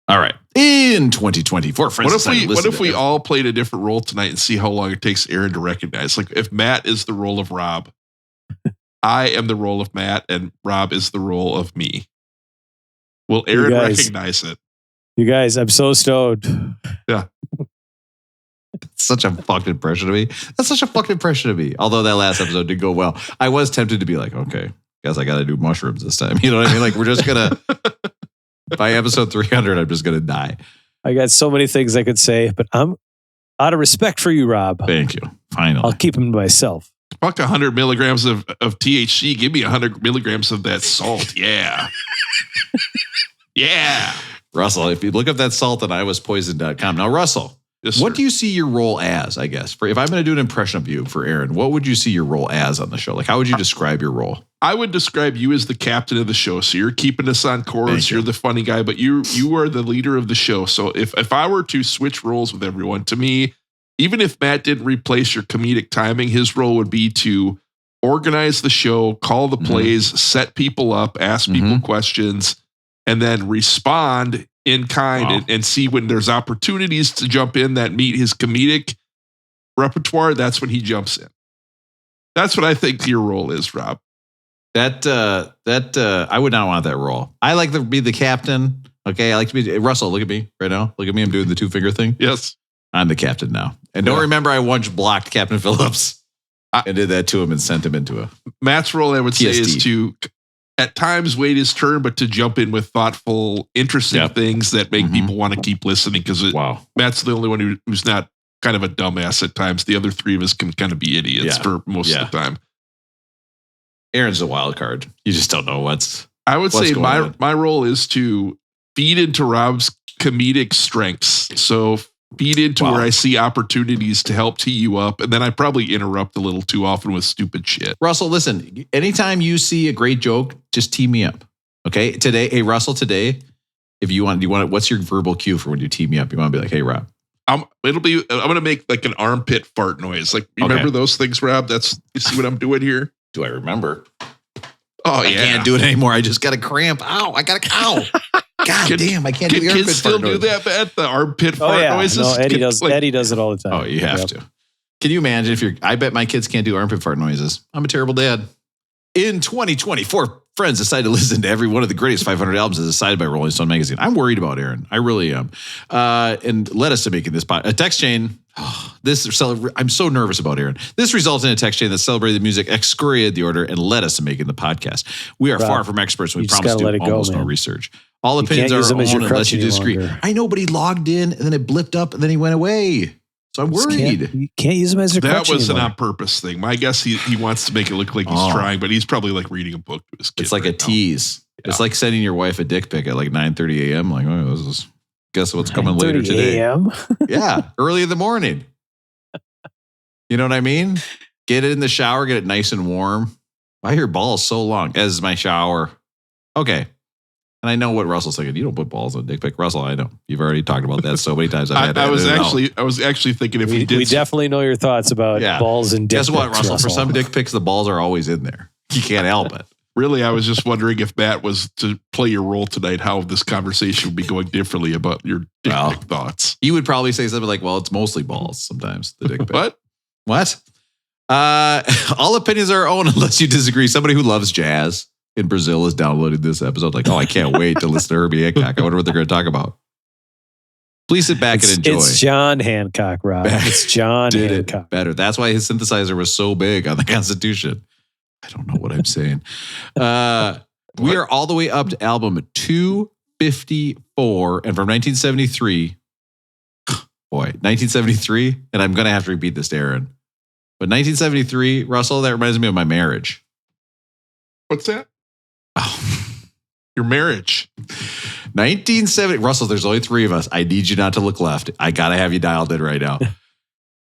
All right. In 2024, what if we all played a different role tonight and see how long it takes Aaron to recognize? Like if Matt is the role of Rob, I am the role of Matt, and Rob is the role of me. Will Aaron recognize it? You guys, I'm so stoned. Yeah. Such a fucked impression of me. That's such a fucked impression of me. Although that last episode did go well. I was tempted to be like, okay, guess I got to do mushrooms this time. You know what I mean? Like we're just going to, by episode 300, I'm just going to die. I got so many things I could say, but I'm out of respect for you, Rob. Thank you. Finally. I'll keep them to myself. Fuck 100 milligrams of THC. Give me 100 milligrams of that salt. Yeah. Yeah. Russell, if you look up that salt at iwaspoisoned.com. Now, Russell, yes, what do you see your role as, I guess? If I'm going to do an impression of you for Aaron, what would you see your role as on the show? Like, how would you describe your role? I would describe you as the captain of the show. So you're keeping us on course. You're the funny guy, but you are the leader of the show. So if I were to switch roles with everyone, to me, even if Matt didn't replace your comedic timing, his role would be to organize the show, call the plays, set people up, ask people questions, and then respond in kind and see when there's opportunities to jump in that meet his comedic repertoire. That's when he jumps in. That's what I think your role is, Rob. That I would not want that role. I like to be the captain. Okay, I like to be Russell. Look at me right now. Look at me. I'm doing the 2-finger thing. Yes, I'm the captain now. And don't remember, I once blocked Captain Phillips. I did that to him and sent him into a Matt's role. I would say is to at times wait his turn, but to jump in with thoughtful, interesting things that make people want to keep listening. Because Matt's the only one who's not kind of a dumbass at times. The other three of us can kind of be idiots for most of the time. Aaron's a wild card. You just don't know what's. I would say my role is to feed into Rob's comedic strengths. So feed into where I see opportunities to help tee you up. And then I probably interrupt a little too often with stupid shit. Russell, listen, anytime you see a great joke, just tee me up. Okay. Today, hey, Russell, today, if you want, what's your verbal cue for when you tee me up? You want to be like, hey, Rob. I'm going to make like an armpit fart noise. Like, remember those things, Rob? You see what I'm doing here? Do I remember? Oh, I can't do it anymore. I just got a cramp. Ow, I got a cow. God damn, I can't do the armpit kids still fart do noise. that, Matt? The armpit fart noises? No, Eddie does it all the time. Oh, you have to. Can you imagine I bet my kids can't do armpit fart noises. I'm a terrible dad. In 2024, friends decided to listen to every one of the greatest 500 albums as decided by Rolling Stone magazine. I'm worried about Aaron. I really am. And led us to making this a text chain. I'm so nervous about Aaron. This resulted in a text chain that celebrated the music, excoriated the order, and led us to making the podcast. We are far from experts. We promise to do almost no research. All opinions are our own unless you disagree. I know, but he logged in and then it blipped up and then he went away. So I'm worried. You can't use him as a crutch That was anymore. an on-purpose thing. My guess, he wants to make it look like he's trying, but he's probably like reading a book to his kid. It's like a tease. Yeah. It's like sending your wife a dick pic at like 9:30 a.m. Like, oh, this is guess what's coming later today. Yeah, early in the morning. You know what I mean? Get it in the shower, get it nice and warm. Why are your balls so long? As my shower. Okay. And I know what Russell's thinking. You don't put balls on a dick pic. Russell, I know. You've already talked about that so many times. I was actually thinking if we did. We definitely know your thoughts about balls and dick pics. Guess what, Russell? For some dick pics, the balls are always in there. You can't help it. Really, I was just wondering if Matt was to play your role tonight, how this conversation would be going differently about your dick pic thoughts. You would probably say something like, well, it's mostly balls sometimes, the dick pic. What? All opinions are our own unless you disagree. Somebody who loves jazz in Brazil is downloading this episode. Like, I can't wait to listen to Herbie Hancock. I wonder what they're going to talk about. Please sit back and enjoy. It's John Hancock, Rob. It's John Hancock. Better. That's why his synthesizer was so big on the Constitution. I don't know what I'm saying. We are all the way up to album 254. And from 1973, 1973, and I'm going to have to repeat this to Aaron. But 1973, Russell, that reminds me of my marriage. What's that? Oh, your marriage. 1970. Russell, there's only three of us. I need you not to look left. I got to have you dialed in right now.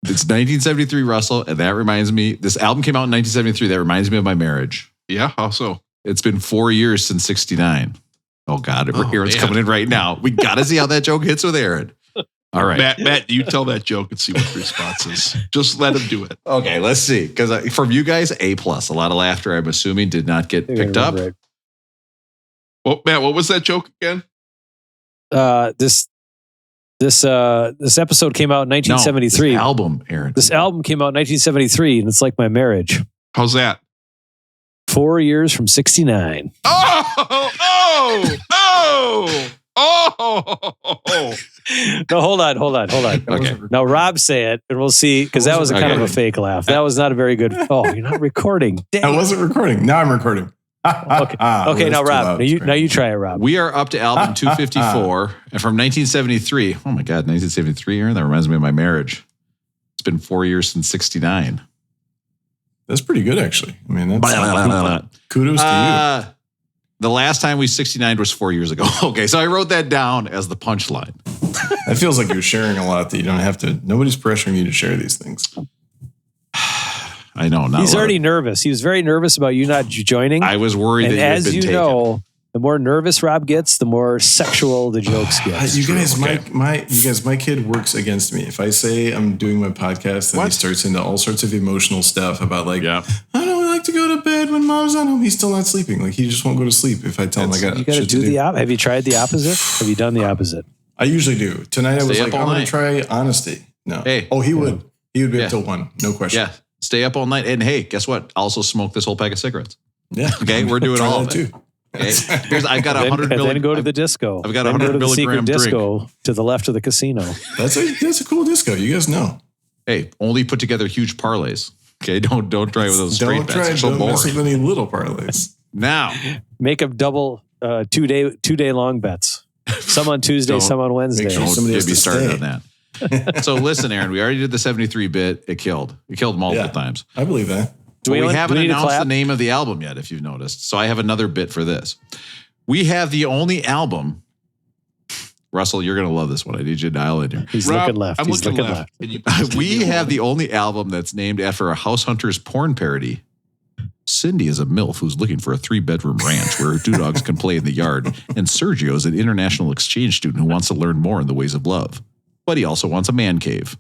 It's 1973, Russell, and that reminds me, this album came out in 1973. That reminds me of my marriage. Yeah, how so? It's been 4 years since 69. Oh, God. Aaron's coming in right now. We got to see how that joke hits with Aaron. All right. Matt, you tell that joke and see what the response is. Just let him do it. Okay, let's see. Because from you guys, A+. A lot of laughter, I'm assuming, did not get picked up. Well, Matt, what was that joke again? This episode came out in 1973. No, this album, Aaron. This album came out in 1973, and it's like my marriage. How's that? 4 years from 69. No, hold on. Okay. Now, Rob say it, and we'll see, because that was kind of a fake laugh. That was not a very good. Oh, you're not recording. Dang. I wasn't recording. Now I'm recording. Okay, now, Rob. Now you try it, Rob. We are up to album 254, and from 1973. Oh my God, 1973, Aaron. That reminds me of my marriage. It's been 4 years since 69. That's pretty good, actually. I mean, that's kudos to you. The last time we 69 was 4 years ago. Okay, so I wrote that down as the punchline. That feels like you're sharing a lot that you don't have to. Nobody's pressuring you to share these things. I know. He's already nervous. He was very nervous about you not joining. I was worried and that you had as been you taken. know, the more nervous Rob gets, the more sexual the jokes get. You guys, my kid works against me. If I say I'm doing my podcast, then he starts into all sorts of emotional stuff about like, I don't like to go to bed when mom's not home. He's still not sleeping. Like he just won't go to sleep if I tell him I got. You got to do the opposite. Have you tried the opposite? Have you done the opposite? I usually do. Tonight I was like, I'm going to try honesty. No. Hey. Oh, he would. He would be up till 1. No question. Yeah. Stay up all night. And hey, guess what? Also smoke this whole pack of cigarettes. Yeah. Okay. We're doing all of it. Too. Okay. I've got 100 milligram. And then go to the disco. I've got 100 milligram disco to the left of the casino. That's a cool disco. You guys know. Hey, only put together huge parlays. Okay. Don't try with those straight bets. Don't mess with any little parlays. Now. Make them double 2 day long bets. Some on Tuesday, some on Wednesday. Make sure somebody has to be started on that. So listen, Aaron, we already did the 73 bit. It killed multiple times. I believe that. We haven't announced the name of the album yet, if you've noticed. So I have another bit for this. We have the only album. Russell, you're going to love this one. I need you to dial in here. He's looking left. He's looking left. We have the only album that's named after a House Hunters porn parody. Cindy is a MILF who's looking for a 3-bedroom ranch where her 2 dogs can play in the yard. And Sergio is an international exchange student who wants to learn more in the ways of love. But he also wants a man cave.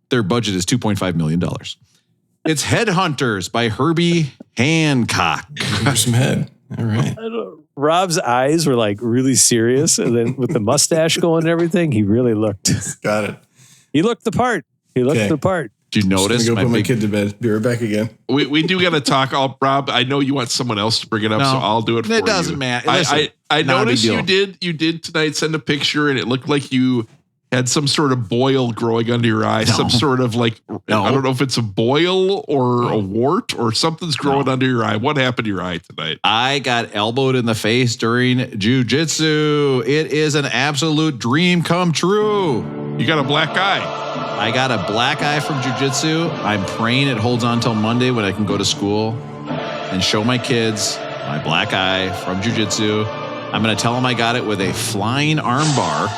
Their budget is $2.5 million. It's Headhunters by Herbie Hancock. Here's some head. All right. Rob's eyes were like really serious. And then with the mustache going and everything, he really looked. Got it. He looked the part. Did you notice? I'm going to go put my kid to bed. Be right back again. We do got to talk. Rob, I know you want someone else to bring it up, so I'll do it for you. It doesn't matter. I noticed you did tonight send a picture, and it looked like you had some sort of boil growing under your eye. Some sort of like, I don't know if it's a boil or a wart or something's growing under your eye. What happened to your eye tonight? I got elbowed in the face during jiu-jitsu. It is an absolute dream come true. You got a black eye. I got a black eye from jiu-jitsu. I'm praying it holds on till Monday when I can go to school and show my kids my black eye from jiu-jitsu. I'm going to tell them I got it with a flying arm bar.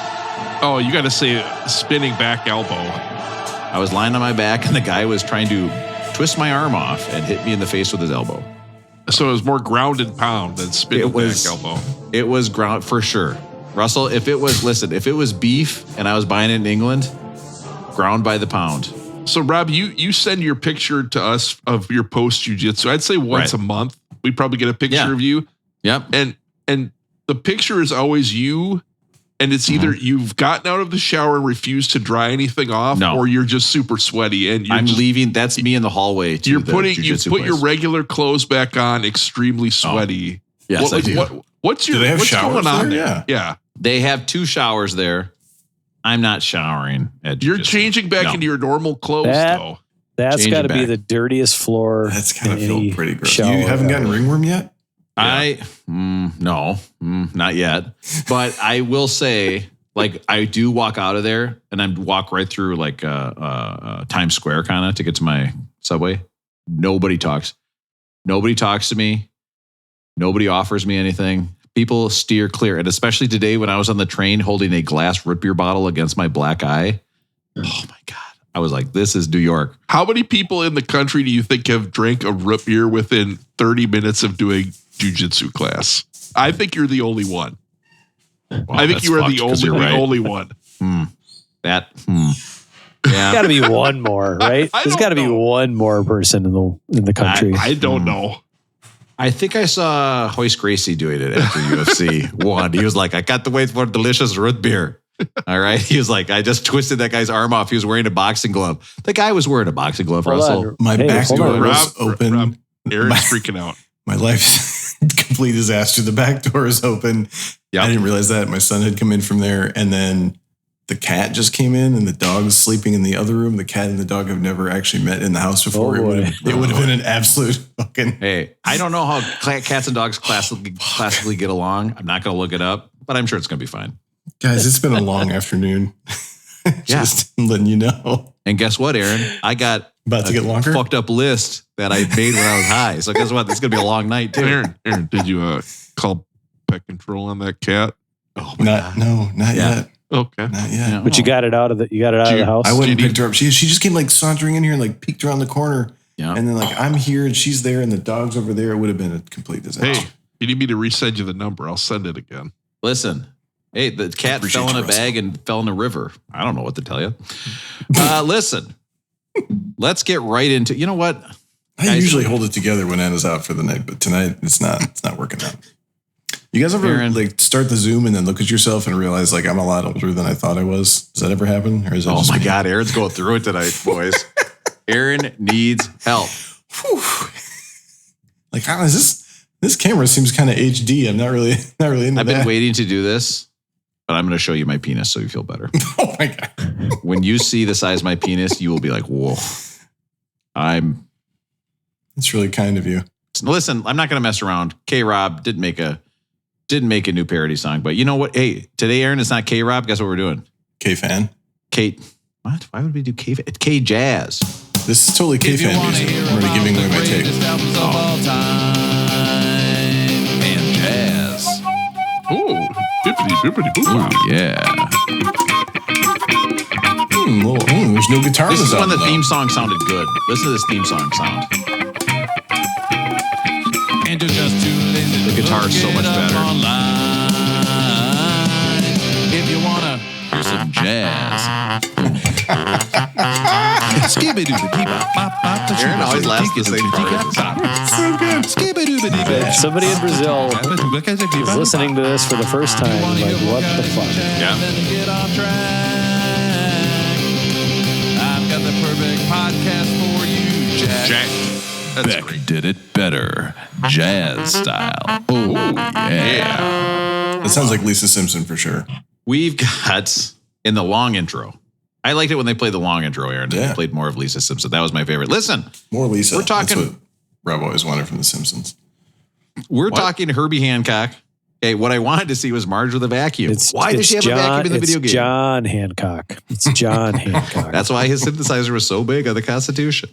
Oh, you got to say spinning back elbow. I was lying on my back and the guy was trying to twist my arm off and hit me in the face with his elbow. So it was more ground and pound than spinning back elbow. It was ground for sure. Russell, if it was beef and I was buying it in England, ground by the pound. So Rob, you send your picture to us of your post jiu-jitsu. I'd say once a month. We probably get a picture of you. Yep. And the picture is always you. And it's either you've gotten out of the shower and refused to dry anything off, or you're just super sweaty and I'm leaving. That's me in the hallway. You put your regular clothes back on, extremely sweaty. Yes, I do. What's do they have showers going on there? Yeah. They have 2 showers there. I'm not showering at You're changing back into your normal clothes though. That's got to be the dirtiest floor. That's gotta feel pretty gross. shower You haven't gotten ringworm yet? No, not yet. But I will say, like, I do walk out of there and I walk right through like Times Square kind of to get to my subway. Nobody talks. Nobody talks to me. Nobody offers me anything. People steer clear. And especially today when I was on the train holding a glass root beer bottle against my black eye. Oh my God. I was like, this is New York. How many people in the country do you think have drank a root beer within 30 minutes of doing jiu-jitsu class? I think you're the only one. Wow, I think you are the only one. Yeah. There's got to be one more, right? There's got to be one more person in the country. I don't know. I think I saw Hoist Gracie doing it after UFC 1. He was like, I got to wait for delicious root beer. All right. He was like, I just twisted that guy's arm off. He was wearing a boxing glove. The guy was wearing a boxing glove, Russell. My back door was open. Rob, Aaron's freaking out. My life's complete disaster. The back door is open. Yep. I didn't realize that. My son had come in from there. And then the cat just came in and the dog is sleeping in the other room. The cat and the dog have never actually met in the house before. It would have been an absolute fucking... Hey, I don't know how cats and dogs classically get along. I'm not going to look it up, but I'm sure it's going to be fine. Guys, it's been a long afternoon. Just letting you know. And guess what, Aaron? I got about to get longer fucked up list that I made when I was high. So guess what? It's going to be a long night too. Aaron, did you call pet control on that cat? Oh, not yet. Okay, not yet. But you got it out of the house. I went and picked her up. She just came like sauntering in here and like peeked around the corner. Yeah. And then like I'm here and she's there and the dog's over there. It would have been a complete disaster. Hey, you need me to resend you the number? I'll send it again. Listen. Hey, the cat fell in a bag and fell in a river. I don't know what to tell you. Listen, let's get right into. You know what? I usually hold it together when Anna's out for the night, but tonight it's not working out. You guys ever like start the Zoom and then look at yourself and realize like I'm a lot older than I thought I was? Does that ever happen? Or is that my God, Aaron's going through it tonight, boys. Aaron needs help. Whew. Like, how is this camera seems kind of HD. I'm not really into that. I've been waiting to do this. But I'm going to show you my penis so you feel better. Oh my God. When you see the size of my penis, you will be like, whoa. It's really kind of you. Listen, I'm not going to mess around. K-Rob didn't make a new parody song, but you know what? Hey, today, Aaron, it's not K-Rob. Guess what we're doing? K-Fan. What? Why would we do K-Fan? It's KJAZZ. This is totally K-Fan music. I'm already giving away my take. And jazz. Ooh. Yeah. There's no guitar. This is when the theme song sounded good. Listen to this theme song sound. And the guitar is so much better. If you wanna hear some jazz. Aaron always laughs the same part. So good. Somebody in Brazil is listening to this for the first time. Like, what the fuck? Yeah. I've got the perfect podcast for you, Jack. That's Beck great. did it better, jazz style. Oh yeah. That sounds like Lisa Simpson for sure. We've got in the long intro. I liked it when they played the long intro, Aaron. Yeah. They played more of Lisa Simpson. That was my favorite. Listen, More Lisa. We're talking- That's what Rob always wanted from The Simpsons. we're talking Herbie Hancock. Hey, what I wanted to see was Marge with a vacuum. Why does she have a vacuum in the video game? It's John Hancock. It's John Hancock. That's why his synthesizer was so big on the Constitution.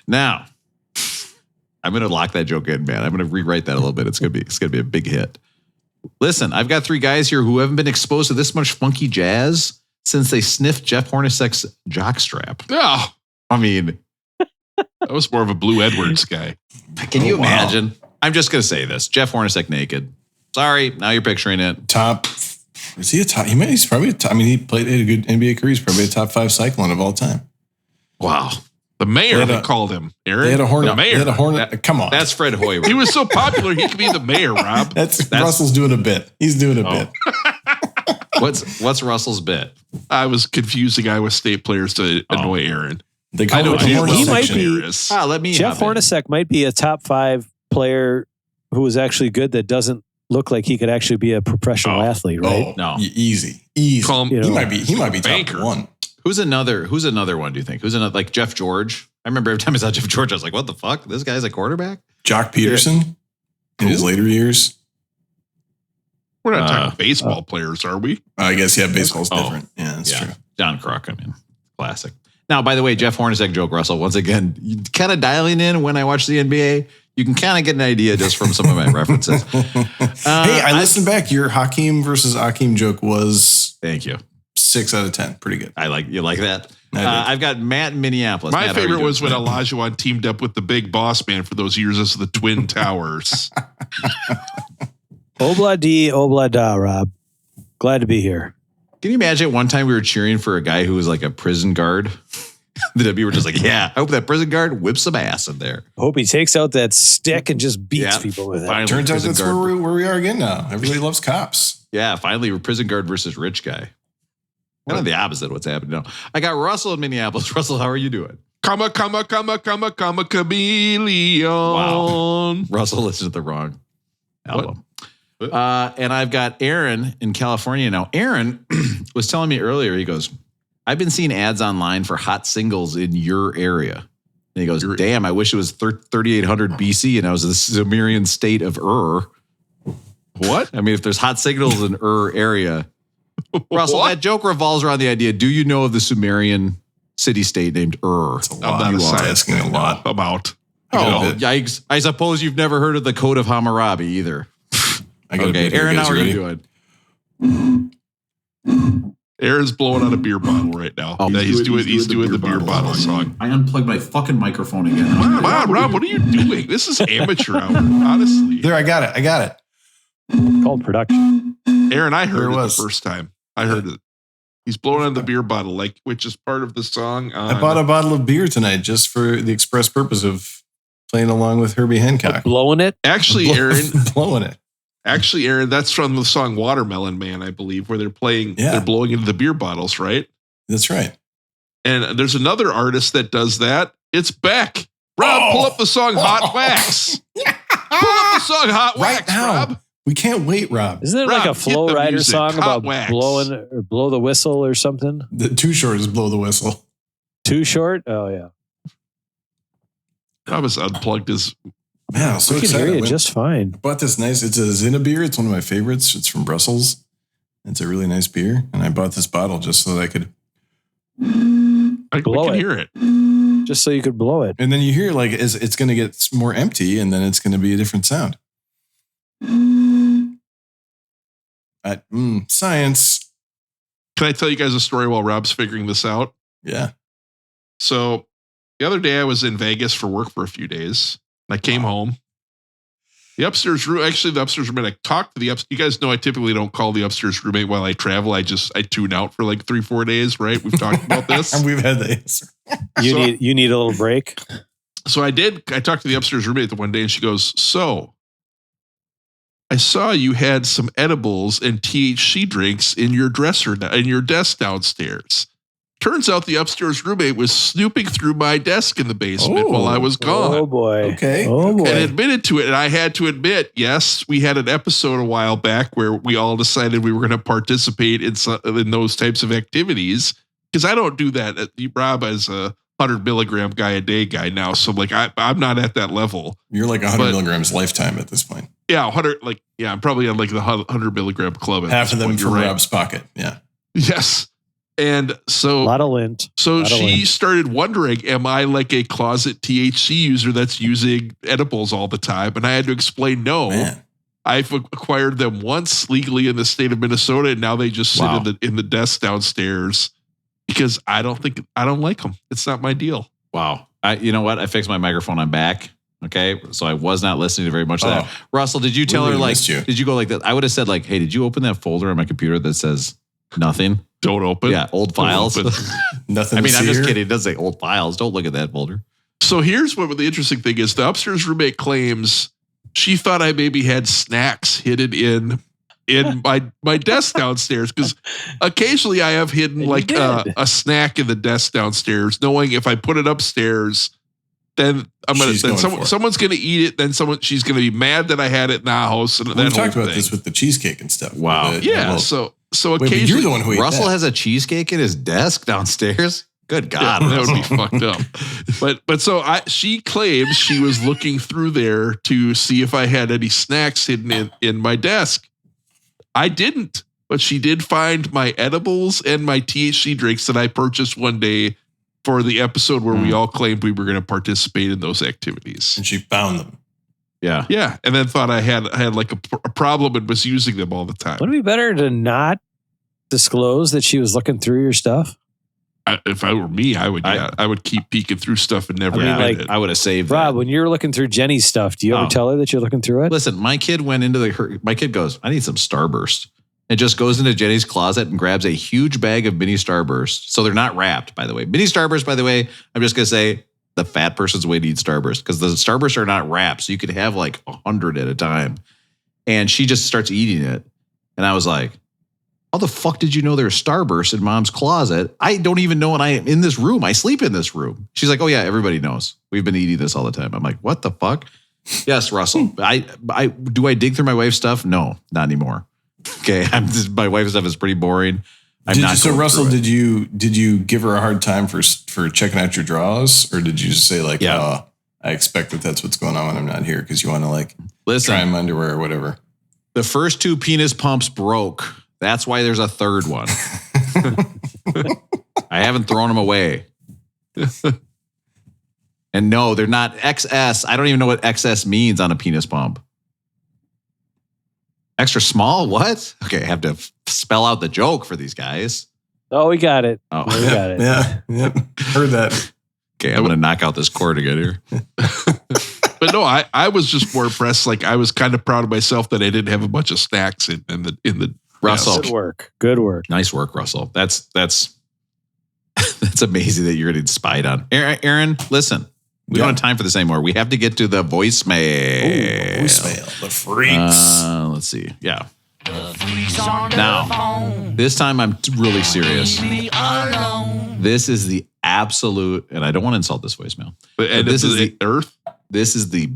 Now, I'm going to lock that joke in, man. I'm going to rewrite that a little bit. It's going to be a big hit. Listen, I've got 3 guys here who haven't been exposed to this much funky jazz since they sniffed Jeff Hornacek's jockstrap. Yeah. I mean, That was more of a Blue Edwards guy. can you imagine? I'm just going to say this. Jeff Hornacek naked. Sorry, now you're picturing it. Top. Is he a top? He's probably a top. I mean, he played a good NBA career. He's probably a top 5 cyclone of all time. Wow. The mayor, they called him. Aaron. They had a Hornet. The mayor. They had a Hornet. Come on. That's Fred Hoiberg. He was so popular, he could be the mayor, Rob. That's Russell's doing a bit. He's doing a bit. What's Russell's bit? I was confusing Iowa State players to annoy Aaron. They call know it the he Hornet might section. be- Let me Jeff Hornacek might be a top 5 player who is actually good that doesn't look like he could actually be a professional athlete, right? Oh, No. Easy. Call him, You know, He might be top banker. 1. Who's another one, do you think? Who's another, like Jeff George? I remember every time I saw Jeff George, I was like, what the fuck? This guy's a quarterback? Jock Peterson in his later years. We're not talking baseball players, are we? I guess, baseball's different. Yeah, that's true. John Kruk, I mean, classic. Now, by the way, Jeff Hornacek joke, Russell, once again, kind of dialing in when I watch the NBA, you can kind of get an idea just from some of my references. Hey, I listened back. Your Hakeem versus Akeem joke was Thank you. 6 out of 10. Pretty good. You like that? I did. I've got Matt in Minneapolis. My Matt, how are you favorite doing? was when Olajuwon teamed up with the Big Boss Man for those years as the Twin Towers. Obla di, obla da, Rob. Glad to be here. Can you imagine one time we were cheering for a guy who was like a prison guard? The W were just like, yeah, I hope that prison guard whips some ass in there. Hope he takes out that stick and just beats people with it. Finally, Turns out prison that's guard- where we are again now. Everybody loves cops. Yeah, finally, prison guard versus rich guy. Kind of the opposite of what's happening now. I got Russell in Minneapolis. Russell, how are you doing? Comma, chameleon. Wow. Russell listened to the wrong album. And I've got Aaron in California now. Aaron was telling me earlier, he goes, I've been seeing ads online for hot singles in your area. And he goes, damn, I wish it was 3800 BC and I was the Sumerian state of Ur. What? I mean, if there's hot signals in Ur area. Russell, that joke revolves around the idea, do you know of the Sumerian city-state named Ur? I'm not asking a lot about. Oh, yikes. I suppose you've never heard of the Code of Hammurabi either. Okay, Aaron, how are you doing? Aaron's blowing on a beer bottle right now. Oh, he's doing the beer bottle song. I unplugged my fucking microphone again. Come on, Rob, what are you doing? This is amateur hour, honestly. There, I got it. Called production. Aaron, I heard it the first time. I heard it. He's blowing on the beer bottle, which is part of the song. I bought a bottle of beer tonight just for the express purpose of playing along with Herbie Hancock. Blowing it? Actually, Aaron, blowing it. Actually, Aaron, that's from the song Watermelon Man, I believe, where they're blowing into the beer bottles, right? That's right. And there's another artist that does that. It's Beck. Rob, pull up the song Hot Wax. Pull up the song Hot Wax, now. Rob. We can't wait, Rob. Isn't it like a Flow Rider song about blowing or blow the whistle or something? The Too Short is Blow the Whistle. Too Short? Oh, yeah. Rob has unplugged his... Man, I'm so I can excited. hear you just fine. Bought this nice, it's a Zina beer. It's one of my favorites. It's from Brussels. It's a really nice beer. And I bought this bottle just so that I could... we can hear it. Just so you could blow it. And then you hear like it's going to get more empty and then it's going to be a different sound. Science. Can I tell you guys a story while Rob's figuring this out? Yeah. So the other day I was in Vegas for work for a few days. I came home. The upstairs roommate, I talked to the upstairs. You guys know I typically don't call the upstairs roommate while I travel. I tune out for like 3-4 days, right? We've talked about this. And we've had this. You need a little break. So I did. I talked to the upstairs roommate the one day and she goes, so I saw you had some edibles and THC drinks in your desk downstairs. Turns out the upstairs roommate was snooping through my desk in the basement while I was gone. Oh, boy. Okay. Oh, boy. And admitted to it. And I had to admit, yes, we had an episode a while back where we all decided we were going to participate in those types of activities. Because I don't do that. Rob is a 100 milligram guy a day guy now. So like I'm not at that level. You're like 100 milligrams lifetime at this point. Yeah, 100. I'm probably on like the 100 milligram club. Half of them from Rob's pocket. Yeah. Yes. And so a lot of lint. So she started wondering, am I like a closet THC user that's using edibles all the time? And I had to explain, no. Man. I've acquired them once legally in the state of Minnesota, and now they just sit in the desk downstairs because I don't like them. It's not my deal. Wow. You know what? I fixed my microphone. I'm back. Okay. So I was not listening to very much of that. Russell, did you tell her did you go like that? I would have said like, hey, did you open that folder on my computer that says nothing? Don't open. Yeah. Old files. Nothing. I mean, I'm just kidding. It does say old files. Don't look at that folder. So here's what the interesting thing is. The upstairs roommate claims she thought I maybe had snacks hidden in my desk downstairs because occasionally I have hidden like a snack in the desk downstairs, knowing if I put it upstairs, then someone's gonna eat it. Then she's gonna be mad that I had it in the house. And we talked about this with the cheesecake and stuff. Wow. So occasionally you're the one who ate Russell that. has a cheesecake in his desk downstairs. Good God, that would be fucked up. But so she claims she was looking through there to see if I had any snacks hidden in my desk. I didn't, but she did find my edibles and my THC drinks that I purchased one day for the episode where we all claimed we were going to participate in those activities. And she found them. Yeah. Yeah. And then thought I had like a problem and was using them all the time. Would it be better to not disclose that she was looking through your stuff? If I were me, I would keep peeking through stuff and never admit it. I would have saved Rob, that. when you're looking through Jenny's stuff, do you ever tell her that you're looking through it? Listen, my kid went into my kid goes, I need some Starburst. and just goes into Jenny's closet and grabs a huge bag of mini Starburst. So they're not wrapped, by the way. Mini Starburst, by the way, I'm just going to say the fat person's way to eat Starburst because the Starbursts are not wrapped. So you could have like 100 at a time. And she just starts eating it. And I was like, how the fuck did you know there's Starburst in Mom's closet? I don't even know when I am in this room. I sleep in this room. She's like, oh yeah, everybody knows. We've been eating this all the time. I'm like, what the fuck? Yes, Russell. I do I dig through my wife's stuff? No, not anymore. Okay, my wife's stuff is pretty boring. So Russell, did you give her a hard time for checking out your drawers, or did you just say like, I expect that's what's going on when I'm not here because you want to like try my underwear or whatever? The first 2 penis pumps broke. That's why there's a third one. I haven't thrown them away. And no, they're not XS. I don't even know what XS means on a penis pump. Extra small? What? Okay, I have to spell out the joke for these guys. Oh, we got it. Oh, we got it. Yeah. Heard that. Okay, I'm going to knock out this cord again here. But no, I was just more impressed. Like I was kind of proud of myself that I didn't have a bunch of snacks in the Russell. Good work. Nice work, Russell. That's that's amazing that you're getting spied on. Aaron, listen. We don't have time for this anymore. We have to get to the voicemail. Ooh, voicemail. The freaks. Let's see. Yeah. Now, this time I'm really serious. This is the absolute, and I don't want to insult this voicemail. And this is the earth. This is the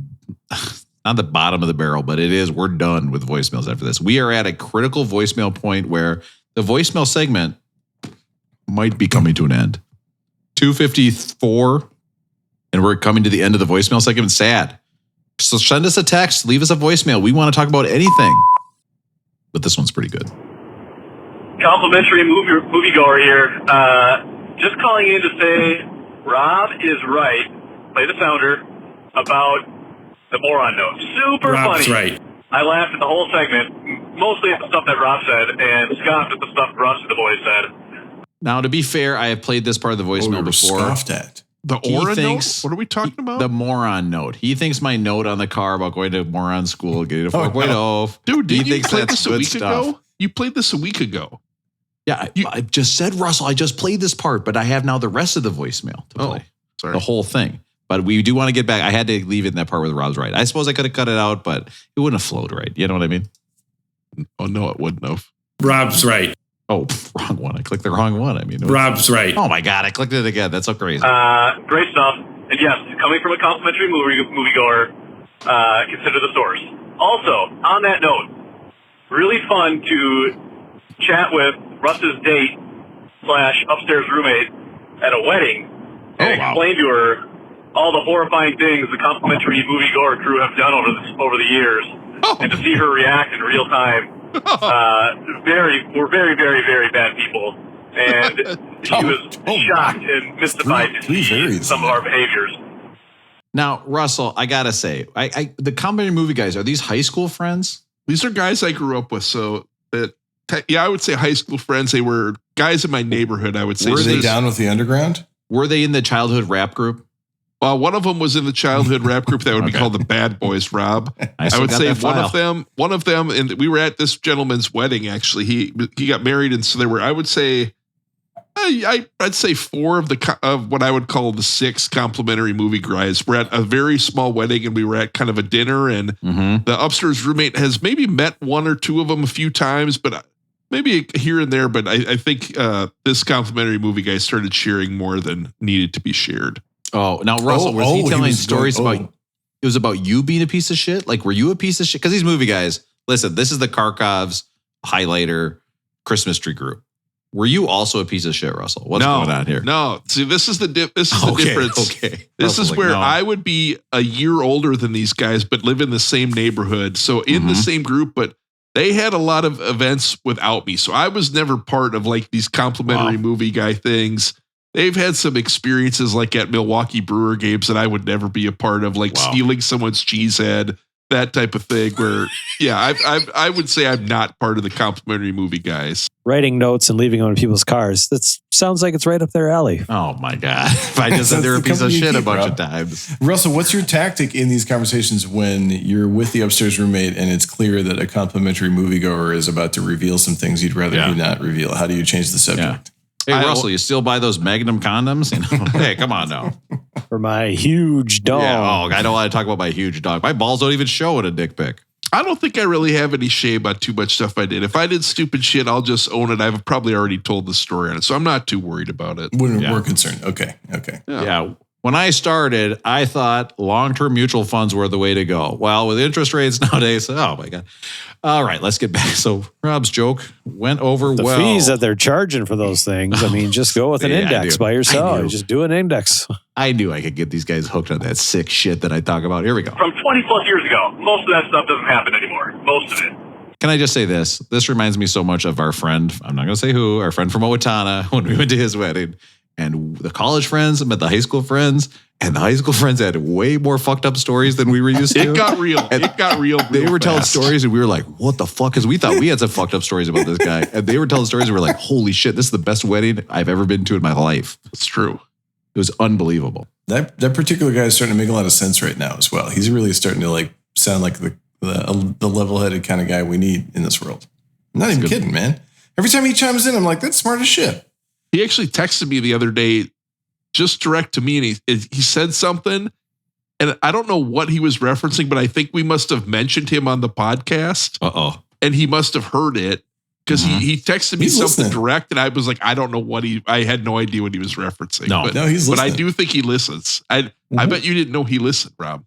not the bottom of the barrel, but it is. We're done with voicemails after this. We are at a critical voicemail point where the voicemail segment might be coming to an end. 254. And we're coming to the end of the voicemail segment. Sad. So send us a text. Leave us a voicemail. We want to talk about anything. But this one's pretty good. Complimentary moviegoer here. Just calling in to say Rob is right. Play the sounder about the moron note. Super Rob's funny. Right. I laughed at the whole segment, mostly at the stuff that Rob said, and scoffed at the stuff Russ the boys said. Now, to be fair, I have played this part of the voicemail before. Scoffed at. The aura note? What are we talking about? The moron note. He thinks my note on the car about going to moron school, getting a 4.0. No. Dude, did you play this a week stuff. ago? You played this a week ago. Yeah, I just said, Russell, I just played this part, but I have now the rest of the voicemail to play. Sorry. The whole thing. But we do want to get back. I had to leave it in that part where Rob's right. I suppose I could have cut it out, but it wouldn't have flowed right. You know what I mean? Oh, no, it wouldn't have. Rob's right. Oh, wrong one. I clicked the wrong one. I mean, Rob's right. Oh my God, I clicked it again. That's so crazy. Great stuff. And yes, coming from a complimentary moviegoer, consider the source. Also, on that note, really fun to chat with Russ's date / upstairs roommate at a wedding and explain to her all the horrifying things the complimentary moviegoer crew have done over the years, and to see her react in real time. We're very, very, very bad people, and she was shocked and mystified to see some of our behaviors. Now, Russell, I gotta say, the comedy movie guys, are these high school friends? These are guys I grew up with, so I would say high school friends. They were guys in my neighborhood. I would say. Were they down with the underground? Were they in the childhood rap group? One of them was in the childhood rap group that would be called the Bad Boys, Rob. I would say one of them, and we were at this gentleman's wedding, actually. He got married, and so there were, I would say, I'd say 4 of what I would call the 6 complimentary movie guys. We're at a very small wedding, and we were at kind of a dinner, and the upstairs roommate has maybe met 1 or 2 of them a few times, but maybe here and there. But I think this complimentary movie guy started sharing more than needed to be shared. Oh, now Russell, was he telling stories about? It was about you being a piece of shit. Like, were you a piece of shit? Because these movie guys, listen, this is the Kharkov's highlighter Christmas tree group. Were you also a piece of shit, Russell? What's going on here? No, see, this is the difference. Okay, this is where I would be a year older than these guys, but live in the same neighborhood, so in the same group, but. They had a lot of events without me, so I was never part of like these complimentary movie guy things. They've had some experiences like at Milwaukee Brewer games that I would never be a part of, like stealing someone's cheese head that type of thing where, yeah, I would say I'm not part of the complimentary movie guys. Writing notes and leaving them in people's cars. That sounds like it's right up their alley. Oh my God. If I just said they're a piece of shit a bunch of times. Russell, what's your tactic in these conversations when you're with the upstairs roommate and it's clear that a complimentary moviegoer is about to reveal some things you'd rather he not reveal? How do you change the subject? Hey, Russell, you still buy those Magnum condoms? Hey, come on now. For my huge dog. Yeah, I don't want to talk about my huge dog. My balls don't even show in a dick pic. I don't think I really have any shame on too much stuff I did. If I did stupid shit, I'll just own it. I've probably already told the story on it, so I'm not too worried about it. We're concerned. Okay. Yeah. When I started, I thought long-term mutual funds were the way to go. Well, with interest rates nowadays, oh my God. All right, let's get back. So Rob's joke went over the well. The fees that they're charging for those things. I mean, just go with an index by yourself. Just do an index. I knew I could get these guys hooked on that sick shit that I talk about. Here we go. From 20 plus years ago, most of that stuff doesn't happen anymore. Most of it. Can I just say this? This reminds me so much of our friend. I'm not going to say who. Our friend from Owatonna when we went to his wedding. And the college friends met the high school friends. And the high school friends had way more fucked up stories than we were used to. It got real. It got real. They were telling stories and we were like, what the fuck? Because we thought we had some fucked up stories about this guy. And they were telling stories and we were like, holy shit, this is the best wedding I've ever been to in my life. It's true. It was unbelievable. That particular guy is starting to make a lot of sense right now as well. He's really starting to sound like the level-headed kind of guy we need in this world. I'm not even kidding, man. Every time he chimes in, I'm like, that's smart as shit. He actually texted me the other day, just direct to me, and he said something, and I don't know what he was referencing, but I think we must have mentioned him on the podcast. And he must have heard it because he texted me something direct, and I was like, I don't know I had no idea what he was referencing. No, he's listening. But I do think he listens. I bet you didn't know he listened, Rob.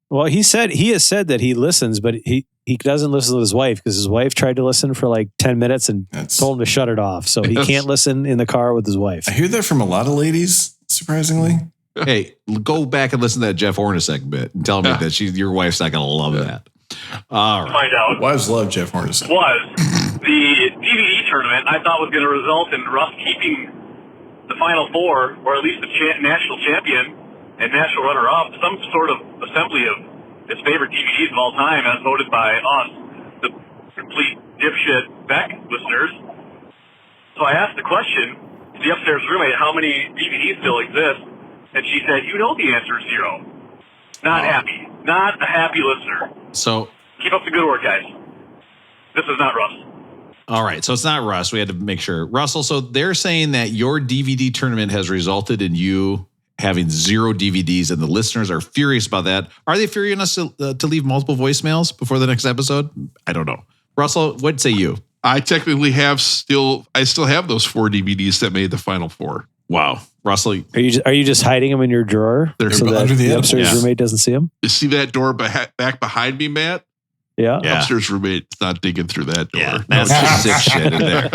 Well, he has said that he listens, but he doesn't listen to his wife because his wife tried to listen for like 10 minutes and told him to shut it off. So he can't listen in the car with his wife. I hear that from a lot of ladies, surprisingly. Hey, go back and listen to that Jeff Hornacek bit and tell me that your wife's not going to love that. All right. Find out. Wives love Jeff Hornacek. The DVD tournament I thought was going to result in Russ keeping the Final Four, or at least the national champion and national runner-up, some sort of assembly of his favorite DVDs of all time, as voted by us, the complete dipshit Beck listeners. So I asked the question to the upstairs roommate, how many DVDs still exist? And she said, you know the answer is 0. Not happy. Not a happy listener. So keep up the good work, guys. This is not Russ. All right. So it's not Russ. We had to make sure. Russell, so they're saying that your DVD tournament has resulted in you having 0 DVDs, and the listeners are furious about that. Are they furious to leave multiple voicemails before the next episode? I don't know. Russell, what say you? I technically I still have those 4 DVDs that made the Final Four. Wow. Russell, are you just hiding them in your drawer so that the upstairs roommate doesn't see them? You see that door back behind me, Matt? Yeah. Upstairs roommate's not digging through that door. Yeah, that's just sick shit in there.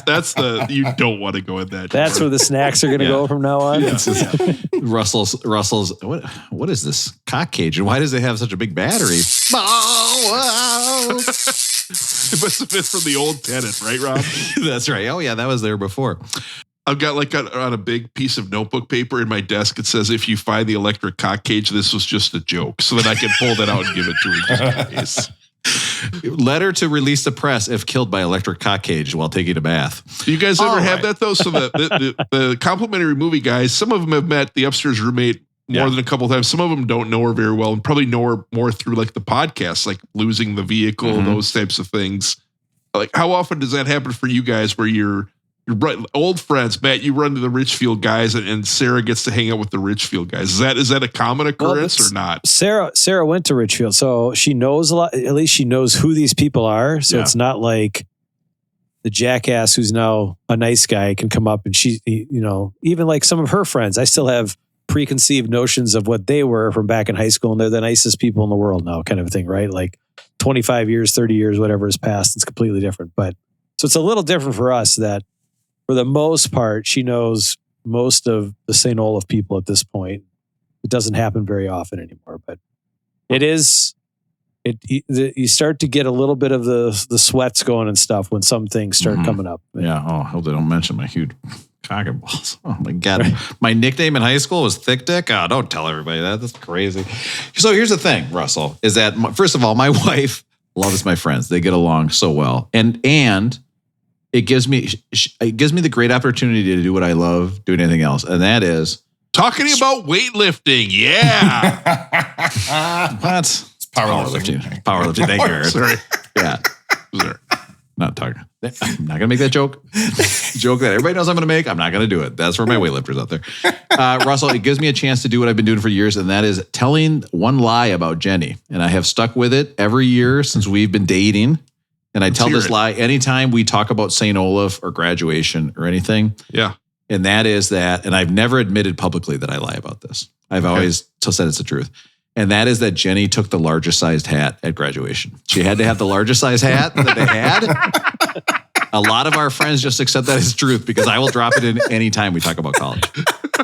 That's you don't want to go in that door. That's where the snacks are going to go from now on. Russell's what is this cock cage, and why does it have such a big battery? It must have been from the old tenant, right, Rob? That's right. Oh yeah, that was there before. I've got on a big piece of notebook paper in my desk. It says, if you find the electric cock cage, this was just a joke. So that I can pull that out and give it to her. Just in case. Letter to release the press if killed by electric cock cage while taking a bath. Do you guys ever have that though? So the complimentary movie guys, some of them have met the upstairs roommate more than a couple of times. Some of them don't know her very well and probably know her more through like the podcast, like losing the vehicle, those types of things. Like how often does that happen for you guys where you're old friends? Matt, you run to the Richfield guys, and Sarah gets to hang out with the Richfield guys. Is that a common occurrence or not? Sarah went to Richfield, so she knows a lot. At least she knows who these people are. So it's not like the jackass who's now a nice guy can come up and she, even like some of her friends. I still have preconceived notions of what they were from back in high school, and they're the nicest people in the world now, kind of thing, right? Like 25 years, 30 years, whatever has passed, it's completely different. But so it's a little different for us that, for the most part, she knows most of the St. Olaf people at this point. It doesn't happen very often anymore, but it is You start to get a little bit of the sweats going and stuff when some things start coming up. Yeah. Oh, I hope they don't mention my huge cock and balls. Oh my God. My nickname in high school was Thick Dick. Oh, don't tell everybody that. That's crazy. So here's the thing, Russell, is that first of all, my wife loves my friends. They get along so well. And it gives me the great opportunity to do what I love, doing anything else. And that is talking about weightlifting. Yeah. What? Powerlifting. Thank you, Aaron. Sorry. Yeah. Sorry. Not talking. I'm not going to make that joke. Joke that everybody knows I'm going to make. I'm not going to do it. That's for my weightlifters out there. Russell, it gives me a chance to do what I've been doing for years, and that is telling one lie about Jenny. And I have stuck with it every year since we've been dating. And I tell this lie anytime we talk about St. Olaf or graduation or anything. Yeah. And that is that, and I've never admitted publicly that I lie about this. I've always said it's the truth. And that is that Jenny took the largest sized hat at graduation. She had to have the largest size hat that they had. A lot of our friends just accept that as truth because I will drop it in any time we talk about college.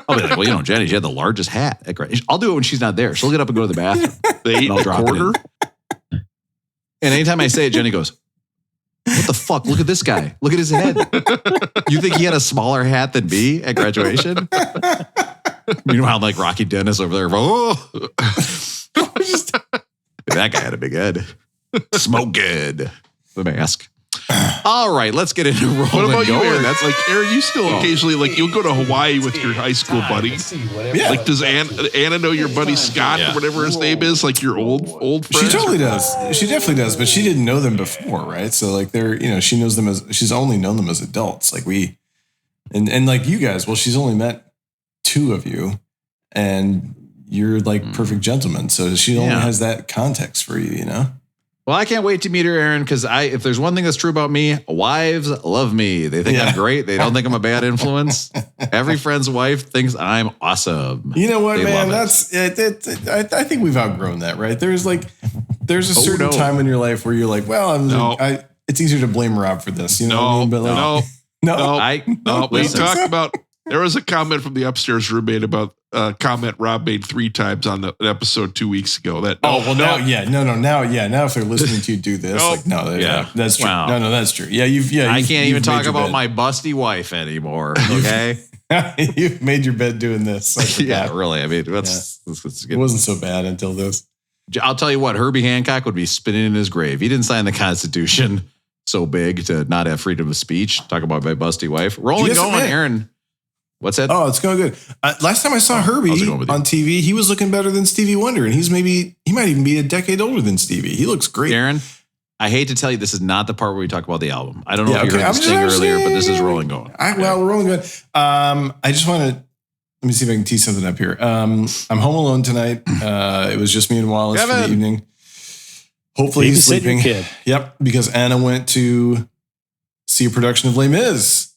I'll be like, well, Jenny, she had the largest hat at graduation. I'll do it when she's not there. She'll get up and go to the bathroom. And I'll drop it in. And anytime I say it, Jenny goes, what the fuck? Look at this guy. Look at his head. You think he had a smaller hat than me at graduation? Meanwhile, like Rocky Dennis over there. Oh. That guy had a big head. Smoke good. The mask. All right, let's get into rolling. What about you, Aaron? That's like, Aaron, you still occasionally, like, you'll go to Hawaii with your high school buddy. Yeah. Like, does Anna know your buddy Scott or whatever his name is? Like your old friend? She totally does. She definitely does, but she didn't know them before, right? So like she knows them she's only known them as adults. Like and like you guys, well, she's only met two of you and you're like perfect gentlemen. So she only has that context for you, Well, I can't wait to meet her, Aaron, because if there's one thing that's true about me, wives love me. They think I'm great. They don't think I'm a bad influence. Every friend's wife thinks I'm awesome. You know what, man? That's I think we've outgrown that, right? There's a certain time in your life where you're like, well, it's easier to blame Rob for this. You know what I mean? But like, no. We talked about. There was a comment from the upstairs roommate about a comment Rob made 3 times on the episode 2 weeks ago. Now if they're listening to you do this, that's true. Wow. No, that's true. Yeah, I can't even talk about my busty wife anymore. Okay, you've made your bed doing this. Really. I mean, it wasn't so bad until this. I'll tell you what, Herbie Hancock would be spinning in his grave. He didn't sign the Constitution so big to not have freedom of speech. Talk about my busty wife. Rolling going, Aaron. What's that? Oh, it's going good. Last time I saw Herbie on TV, he was looking better than Stevie Wonder, and he might even be a decade older than Stevie. He looks great. Aaron, I hate to tell you, this is not the part where we talk about the album. I don't know if you heard this thing earlier, but this is rolling going. We're rolling good. I just want to, let me see if I can tee something up here. I'm home alone tonight. It was just me and Wallace for the evening. Hopefully he's sleeping. Kid. Yep, because Anna went to see a production of Les Mis.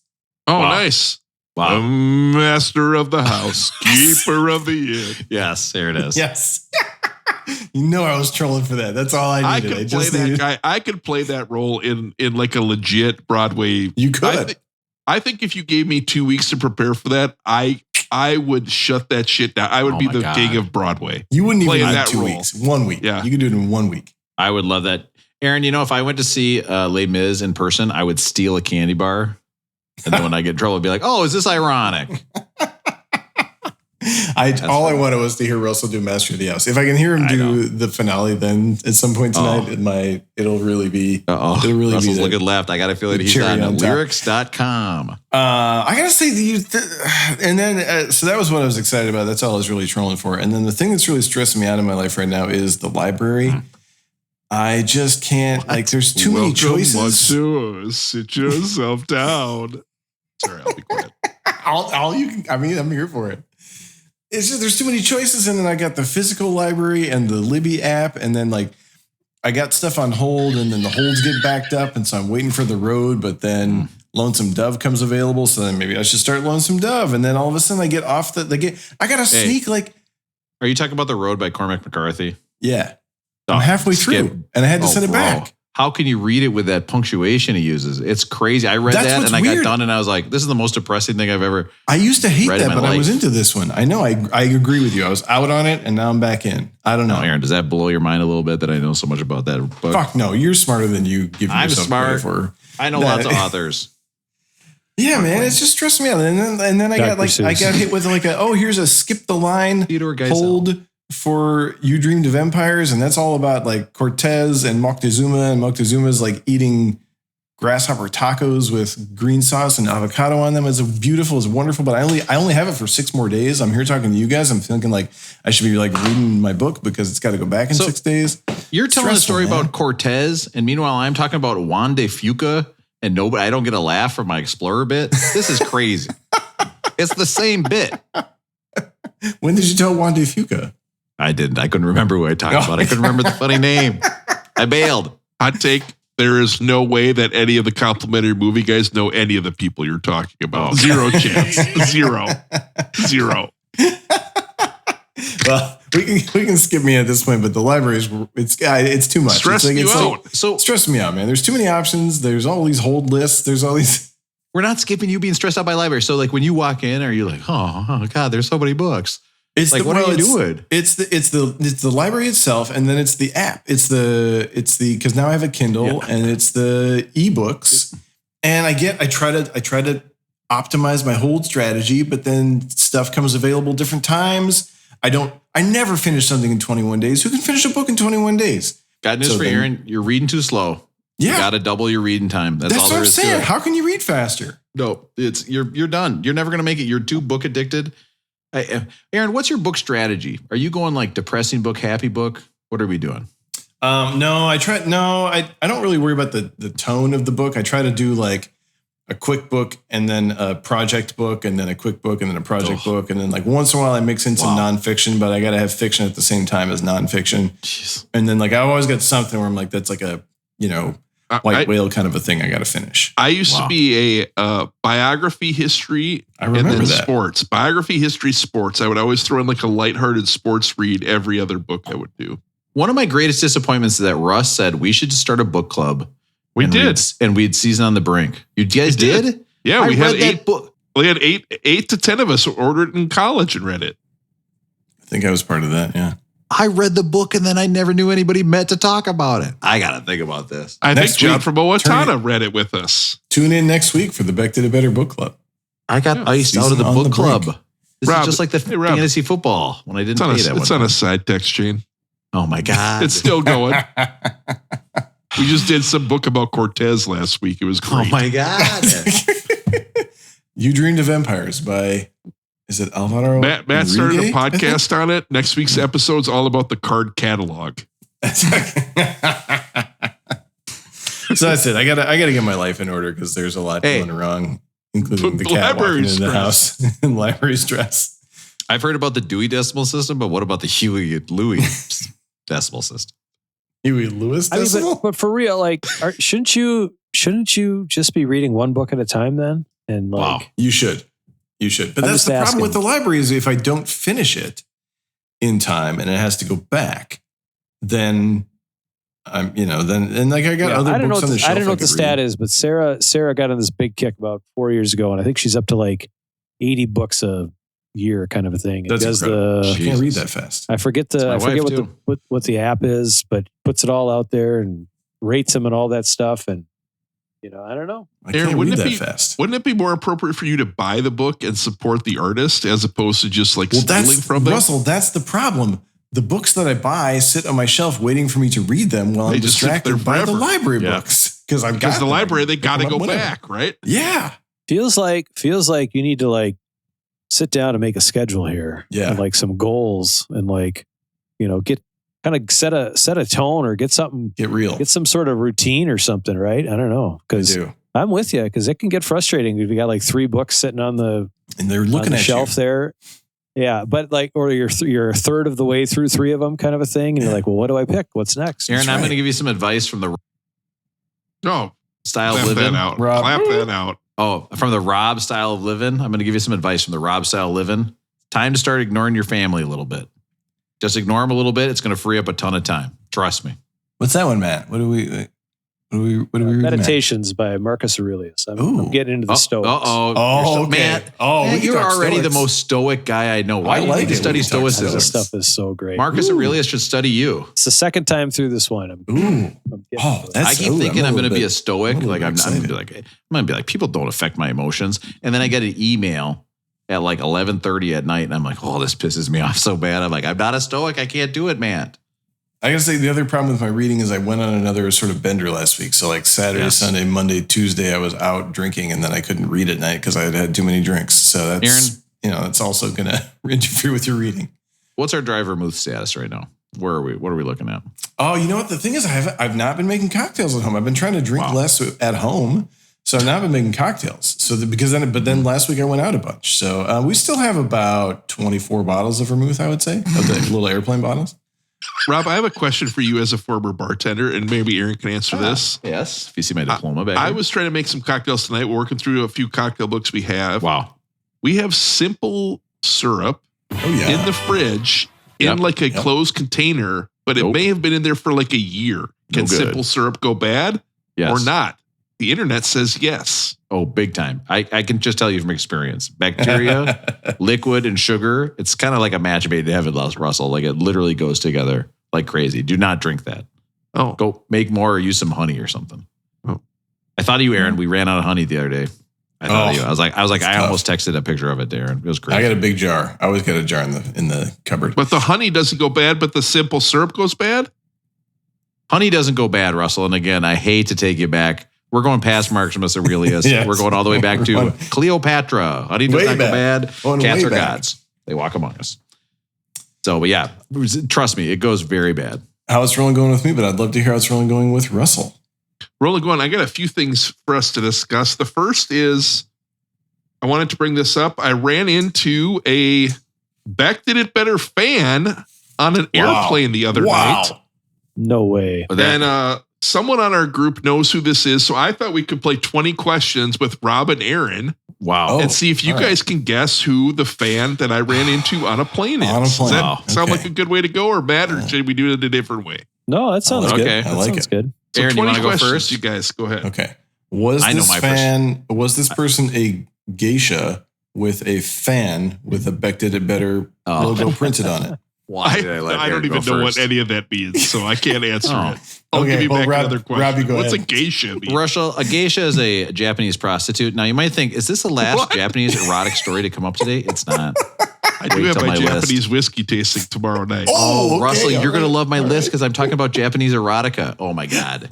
Oh, nice. Wow. The master of the house, keeper of the inn. Yes, there it is. Yes. I was trolling for that. That's all I needed. I could play that role in like a legit Broadway. You could. I think if you gave me 2 weeks to prepare for that, I would shut that shit down. I would be the king of Broadway. You wouldn't even need 2 weeks. 1 week. Yeah. You could do it in 1 week. I would love that. Aaron, if I went to see Les Mis in person, I would steal a candy bar. And then when I get in trouble, I'd be like, oh, is this ironic? All I wanted was to hear Russell do Master of the House. If I can hear him do the finale, then at some point tonight, it'll really be. It'll really Russell's be looking left. I got to feel that he's on lyrics.com. I got to say, and then, so that was what I was excited about. That's all I was really trolling for. And then the thing that's really stressing me out in my life right now is the library. I just can't, there's too many choices. Sit yourself down. Sorry, I'll be quiet. I'm here for it. It's just, there's too many choices. And then I got the physical library and the Libby app. And then I got stuff on hold and then the holds get backed up. And so I'm waiting for the road, but then Lonesome Dove comes available. So then maybe I should start Lonesome Dove. And then all of a sudden I get off I got to sneak Are you talking about The Road by Cormac McCarthy? Yeah. I'm halfway through and I had to send it back. how can you read it with that punctuation he uses? It's crazy. I read that and I got done and I was like, this is the most depressing thing I've ever. I used to hate that, but I was into this one. I know. I agree with you. I was out on it and now I'm back in. I don't know. Aaron, does that blow your mind a little bit that I know so much about that book? Fuck no. You're smarter than you give I'm yourself smart. credit for. I know lots of authors. Yeah, man, it's just stressed me out. And then I got hit with like here's a skip the line hold for You Dreamed of Empires, and that's all about like Cortez and Moctezuma, and Moctezuma's like eating grasshopper tacos with green sauce and avocado on them. It's beautiful, it's wonderful, but I only have it for 6 more days. I'm here talking to you guys. I'm thinking like I should be like reading my book because it's got to go back in 6 days. You're telling a story about Cortez, and meanwhile I'm talking about Juan de Fuca, and I don't get a laugh from my Explorer bit. This is crazy. It's the same bit. When did you tell Juan de Fuca? I didn't. I couldn't remember who I talked about. I couldn't remember the funny name. I bailed. Hot take. There is no way that any of the complimentary movie guys know any of the people you're talking about. Zero chance. Zero. Well, we can skip me at this point, but the library it's too much. Stressing you out. So stressing me out, man. There's too many options. There's all these hold lists. There's all these. We're not skipping you being stressed out by library. So like when you walk in, are you like, oh God, there's so many books? It's like, what are you doing? It's the library itself, and then it's the app. It's the because now I have a Kindle and it's the ebooks, and I try to optimize my hold strategy, but then stuff comes available different times. I never finish something in 21 days. Who can finish a book in 21 days? Got news for Aaron. You're reading too slow. Yeah. You got to double your reading time. That's all there is to it. That's what I'm saying. How can you read faster? No, you're done. You're never going to make it. You're too book addicted. Aaron, what's your book strategy? Are you going like depressing book, happy book? What are we doing? No, I don't really worry about the tone of the book. I try to do like a quick book and then a project book and then a quick book and then a project book. And then like once in a while I mix in some nonfiction, but I got to have fiction at the same time as nonfiction. Jeez. And then like I always got something where I'm like, that's like a, white whale kind of a thing I got to finish. I used to be a biography history and then that. Sports. Biography history, sports. I would always throw in like a lighthearted sports read every other book I would do. One of my greatest disappointments is that Russ said we should just start a book club. We did. We'd season on the brink. You guys did? Yeah, we had 8 books. We had 8 to 10 of us ordered it in college and read it. I think I was part of that, yeah. I read the book and then I never knew anybody met to talk about it. I got to think about this. I think John from Owatonna read it with us. Tune in next week for the Back to the Better book club. I got iced out of the book club. This is just like the fantasy football when I didn't pay that one. It's on a side text chain. Oh my God. It's still going. We just did some book about Cortez last week. It was great. Oh my God. You Dreamed of Empires by... Is it Alvaro? Matt started a podcast on it. Next week's episode's all about the card catalog. So that's it. I gotta get my life in order because there's a lot going wrong, including the cat walking in the house and library stress. I've heard about the Dewey Decimal System, but what about the Huey-Louis Decimal System? Huey-Lewis Decimal? But for real, like, shouldn't you just be reading one book at a time then? And like, you should. You should. But that's the problem with the library is if I don't finish it in time and it has to go back, then I'm, then like I got other books on the shelf. I don't know what the stat is, but Sarah got on this big kick about 4 years ago, and I think she's up to like 80 books a year kind of a thing. That's incredible. I can't read that fast. I forget what the app is, but puts it all out there and rates them and all that stuff. And I don't know. I can't read that fast. Wouldn't it be more appropriate for you to buy the book and support the artist as opposed to just like stealing from them? Russell, that's the problem. The books that I buy sit on my shelf waiting for me to read them while I'm distracted by the library books. Because the library, they got to go back, right? Yeah. Feels like you need to like sit down and make a schedule here. Yeah. And like some goals and like, get kind of set a tone or get real, get some sort of routine or something, right? I don't know. Because I'm with you because it can get frustrating if you got like 3 books sitting on the they're looking at shelf there. Yeah, but like, or you're a third of the way through 3 of them, kind of a thing, and you're like, well, what do I pick? What's next? Aaron, I'm going to give you some advice from the style of living. Clap that out. Oh, from the Rob style of living. I'm going to give you some advice from the Rob style of living. Time to start ignoring your family a little bit. Just ignore them a little bit. It's going to free up a ton of time. Trust me. What's that one, Matt? What do we? What are we reading? Meditations by Marcus Aurelius. I'm getting into the Stoics. Okay. Man, you're already the most stoic guy I know. Why do you need to study Stoicism? This stuff is so great. Marcus Aurelius should study you. It's the second time through this one. I keep thinking I'm going to be a Stoic. Like I'm going to be like, people don't affect my emotions. And then I get an email at like 11:30 at night, and I'm like, oh, this pisses me off so bad. I'm like, I'm not a Stoic. I can't do it, man. I gotta say, the other problem with my reading is I went on another sort of bender last week. So like Saturday, Sunday, Monday, Tuesday, I was out drinking, and then I couldn't read at night because I had had too many drinks. So that's, Aaron, that's also going to interfere with your reading. What's our dry vermouth status right now? Where are we? What are we looking at? Oh, you know what? The thing is, I've not been making cocktails at home. I've been trying to drink less at home. So I've not been making cocktails. But then last week I went out a bunch. So we still have about 24 bottles of vermouth, I would say, of the little airplane bottles. Rob, I have a question for you as a former bartender, and maybe Aaron can answer this. Yes. If you see my diploma back I here. was trying to make some cocktails tonight, working through a few cocktail books we have. Wow. We have simple syrup in the fridge in like a closed container, but it may have been in there for like a year. Can simple syrup go bad or not? The internet says yes. Oh, big time. I can just tell you from experience. Bacteria, liquid, and sugar, it's kind of like a match made in heaven, Russell. Like it literally goes together like crazy. Do not drink that. Oh. Go make more or use some honey or something. Oh. I thought of you, Aaron. We ran out of honey the other day. I thought of you. I was like, I almost texted a picture of it, Darren. It was great. I got a big jar. I always got a jar in the cupboard. But the honey doesn't go bad, but the simple syrup goes bad? Honey doesn't go bad, Russell. And again, I hate to take you back. We're going past Marcus Aurelius. Yes. We're going all the way back to Cleopatra. Honey does not go bad. Cats are back. gods. They walk among us. So, but yeah, trust me, it goes very bad. How it's rolling going with me, but I'd love to hear how it's rolling going with Russell. Rolling going, I got a few things for us to discuss. The first is, I wanted to bring this up. I ran into a Beck Did It Better fan on an airplane the other night. No way. And someone on our group knows who this is, so I thought we could play 20 questions with Rob and Aaron. Wow. And see if you guys can guess who the fan that I ran into on a plane is. Does that sound like a good way to go, or Matt, or should we do it a different way? No, that sounds good. Okay. I like it. Good. So Aaron, 20 you want to go questions, first? you guys, go ahead. Okay. Was this person a geisha with a fan with a Beck Did It Better logo printed on it? Why I don't even know what any of that means, so I can't answer it. I'll give you back another question. Robbie, go What's ahead. a geisha mean? Russell, a geisha is a Japanese prostitute. Now, you might think, is this the last Japanese erotic story to come up today? It's not. I do have my Japanese whiskey tasting tomorrow night. Oh, Russell, you're going to love my list because I'm talking about Japanese erotica. Oh, my God.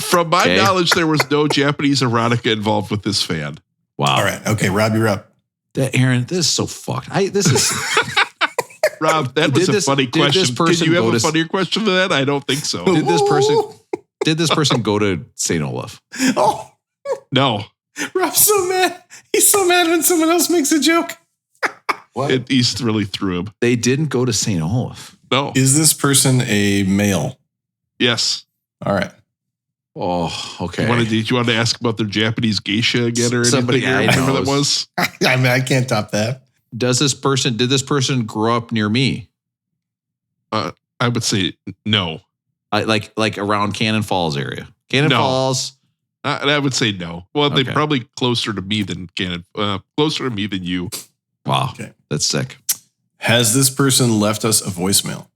From my knowledge, there was no Japanese erotica involved with this fan. Wow. All right. Okay, Rob, you're up. Aaron, this is so fucked. Rob, that was a funny question. Can you have a funnier question than that? I don't think so. Did this person go to St. Olaf? Oh, no. Rob's so mad. He's so mad when someone else makes a joke. What? He's really threw him. They didn't go to St. Olaf. No. Is this person a male? Yes. All right. Oh, okay. Did you want to ask about their Japanese geisha again or Somebody anything? I Remember know. that was? I mean, I can't top that. Did this person grow up near me? I would say no. Like around Cannon Falls area. Cannon Falls. I would say no. Well, they're probably closer to me than closer to me than you. Wow. Okay. That's sick. Has this person left us a voicemail?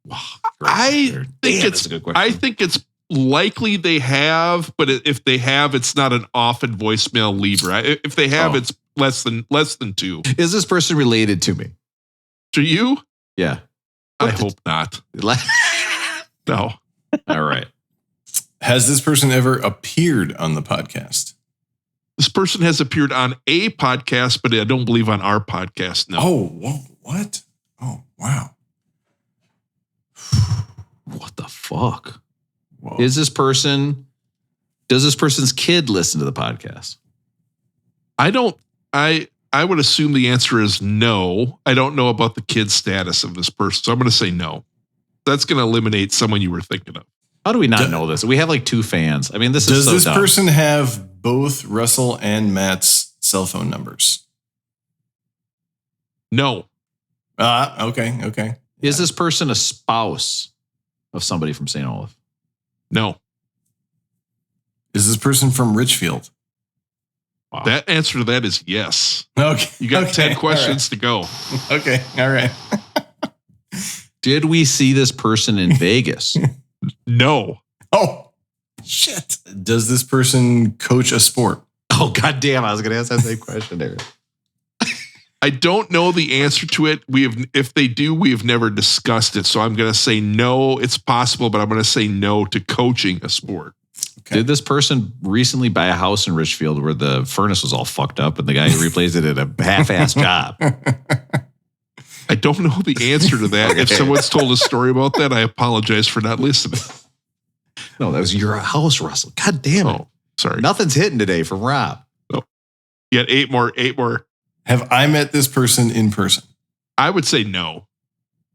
Wow. I think it's likely they have, but if they have, it's not an often voicemail leaver. If they have, it's less than two. Is this person related to me? To you? Yeah. I hope not. No. All right. Has this person ever appeared on the podcast? This person has appeared on a podcast, but I don't believe on our podcast. No. Oh, whoa, what? Oh, wow. What the fuck? Whoa. Does this person's kid listen to the podcast? I would assume the answer is no. I don't know about the kid status of this person, so I'm going to say no. That's going to eliminate someone you were thinking of. How do we not know this? We have like two fans. I mean, this is so dumb. Does this person have both Russell and Matt's cell phone numbers? No. Okay. Is this person a spouse of somebody from St. Olaf? No. Is this person from Richfield? Wow. That answer to that is yes. Okay. You got 10 questions to go. Okay. All right. Did we see this person in Vegas? No. Oh, shit. Does this person coach a sport? Oh, goddamn. I was going to ask that same question there. I don't know the answer to it. If they do, we have never discussed it. So I'm going to say no. It's possible, but I'm going to say no to coaching a sport. Okay. Did this person recently buy a house in Richfield where the furnace was all fucked up and the guy who replaced it did a half-assed job? I don't know the answer to that. If someone's told a story about that, I apologize for not listening. No, that was your house, Russell. God damn it. Oh, sorry. Nothing's hitting today from Rob. No. You had 8 more. Have I met this person in person? I would say no.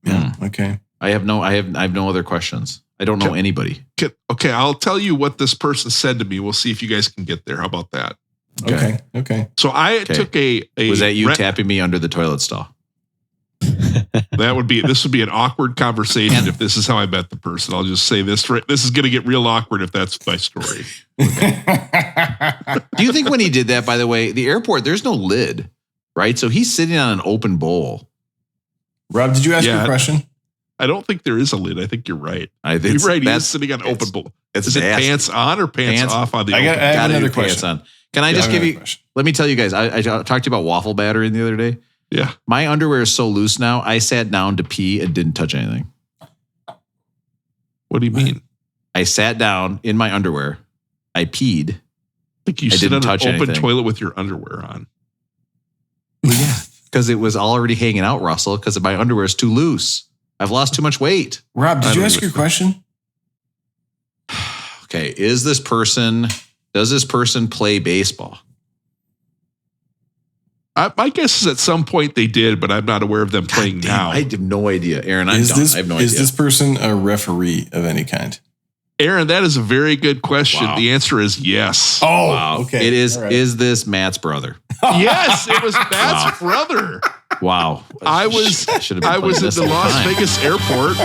Yeah. Okay. I have no other questions. I don't know anybody. Okay, I'll tell you what this person said to me. We'll see if you guys can get there. How about that? Okay. So I took a was that you tapping me under the toilet stall? This would be an awkward conversation if this is how I met the person. I'll just say this. This is going to get real awkward if that's my story. Do you think when he did that, by the way, the airport, there's no lid, right? So he's sitting on an open bowl. Rob, did you ask your question? I don't think there is a lid. I think you're right. You're right. He's sitting on an open bowl. Is it pants on or pants off on the open? I have another question. On. Can I just give you, let me tell you guys, I talked to you about waffle batter the other day. Yeah. My underwear is so loose now, I sat down to pee and didn't touch anything. What do you mean? I sat down in my underwear. I peed. Like you sit on an open toilet with your underwear on. Yeah. Because it was already hanging out, Russell, because my underwear is too loose. I've lost too much weight. Rob, did you ask your question? Okay. Does this person play baseball? My guess is at some point they did, but I'm not aware of them playing now. I have no idea, Aaron. I have no idea. Is this person a referee of any kind? Aaron, that is a very good question. Wow. The answer is yes. Oh, wow. Okay. It is. Right. Is this Matt's brother? Yes, it was Matt's brother. Wow. I was at the Las Vegas airport,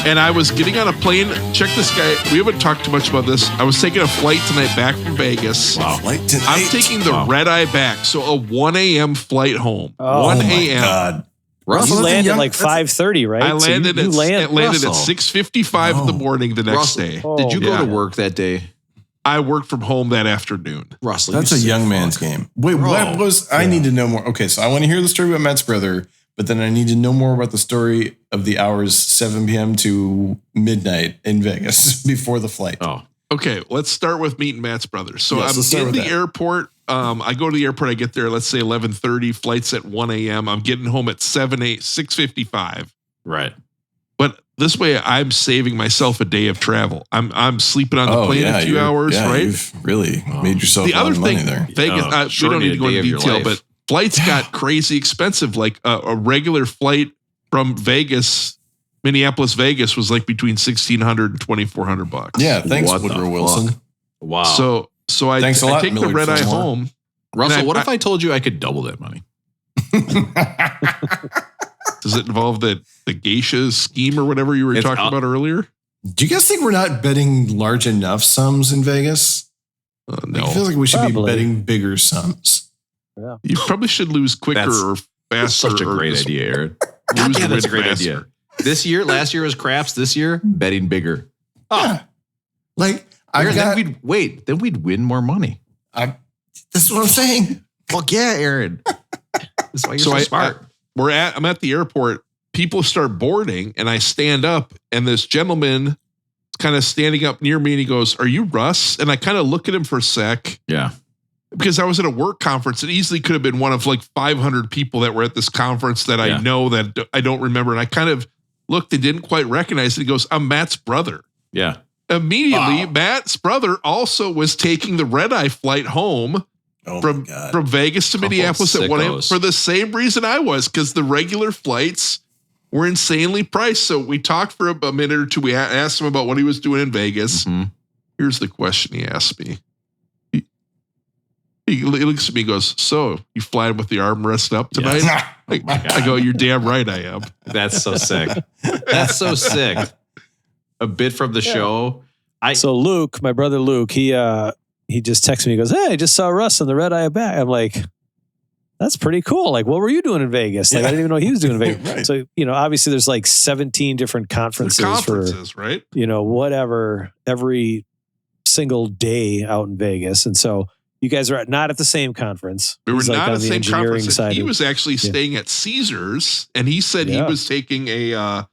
and I was getting on a plane. Check this guy. We haven't talked too much about this. I was taking a flight tonight back from Vegas. Wow. Flight tonight. I'm taking the red eye back, so a 1 a.m. flight home. Oh, 1 my a.m. God. You landed at like 5:30, right? I landed at 6:55 in the morning the next day. Did you go to work that day? I worked from home that afternoon. Russell, that's a young man's game. Wait, what was? I need to know more. Okay, so I want to hear the story about Matt's brother, but then I need to know more about the story of the hours 7 p.m. to midnight in Vegas before the flight. Oh, okay. Let's start with meeting Matt's brother. So yes, I'm in the airport. I go to the airport. I get there. Let's say 11:30. Flight's at 1 a.m. I'm getting home at 6:55. right. But this way, I'm saving myself a day of travel. I'm sleeping on the plane a few hours, right? You've really made yourself the a lot other of thing, money there. Vegas. We don't need to go into detail, but flights got crazy expensive. Like a regular flight from Vegas, Minneapolis, Vegas was like between $1,600 and $2,400. Yeah, thanks, Woodrow Wilson. Wow. So I take the red eye home. Russell, what if I told you I could double that money? Does it involve the geisha scheme or whatever you were talking about earlier? Do you guys think we're not betting large enough sums in Vegas? No. I feel like we should be betting bigger sums. Yeah. You probably should lose quicker or faster. Such a great idea, Aaron. Yeah, that's a great idea. Last year was craps. This year, betting bigger. Yeah. Like, then we'd win more money. This is what I'm saying. Fuck yeah, Aaron. That's why you're so smart. I'm at the airport. People start boarding, and I stand up, and this gentleman is kind of standing up near me, and he goes, "Are you Russ?" And I kind of look at him for a sec. Yeah. Because I was at a work conference. It easily could have been one of like 500 people that were at this conference that I know that I don't remember. And I kind of looked and didn't quite recognize it. He goes, "I'm Matt's brother." Yeah. Immediately, Matt's brother also was taking the red-eye flight home from Vegas to Minneapolis at 1 a.m. for the same reason I was, because the regular flights were insanely priced. So we talked for a minute or two. We asked him about what he was doing in Vegas. Mm-hmm. Here's the question he asked me. He looks at me and goes, "So you flying with the armrest up tonight?" I go, "You're damn right I am." That's so sick. That's so sick. A bit from the show. So Luke, my brother Luke, he just texted me. He goes, "Hey, I just saw Russ on the Red Eye back." I'm like, "That's pretty cool. Like, what were you doing in Vegas?" Like, I didn't even know he was doing in Vegas. Right. So, obviously there's like 17 different conferences for, right? Whatever, every single day out in Vegas. And so you guys are not at the same conference. We were He's not on at the same conference. He was actually Yeah. staying at Caesars, and he said he was taking a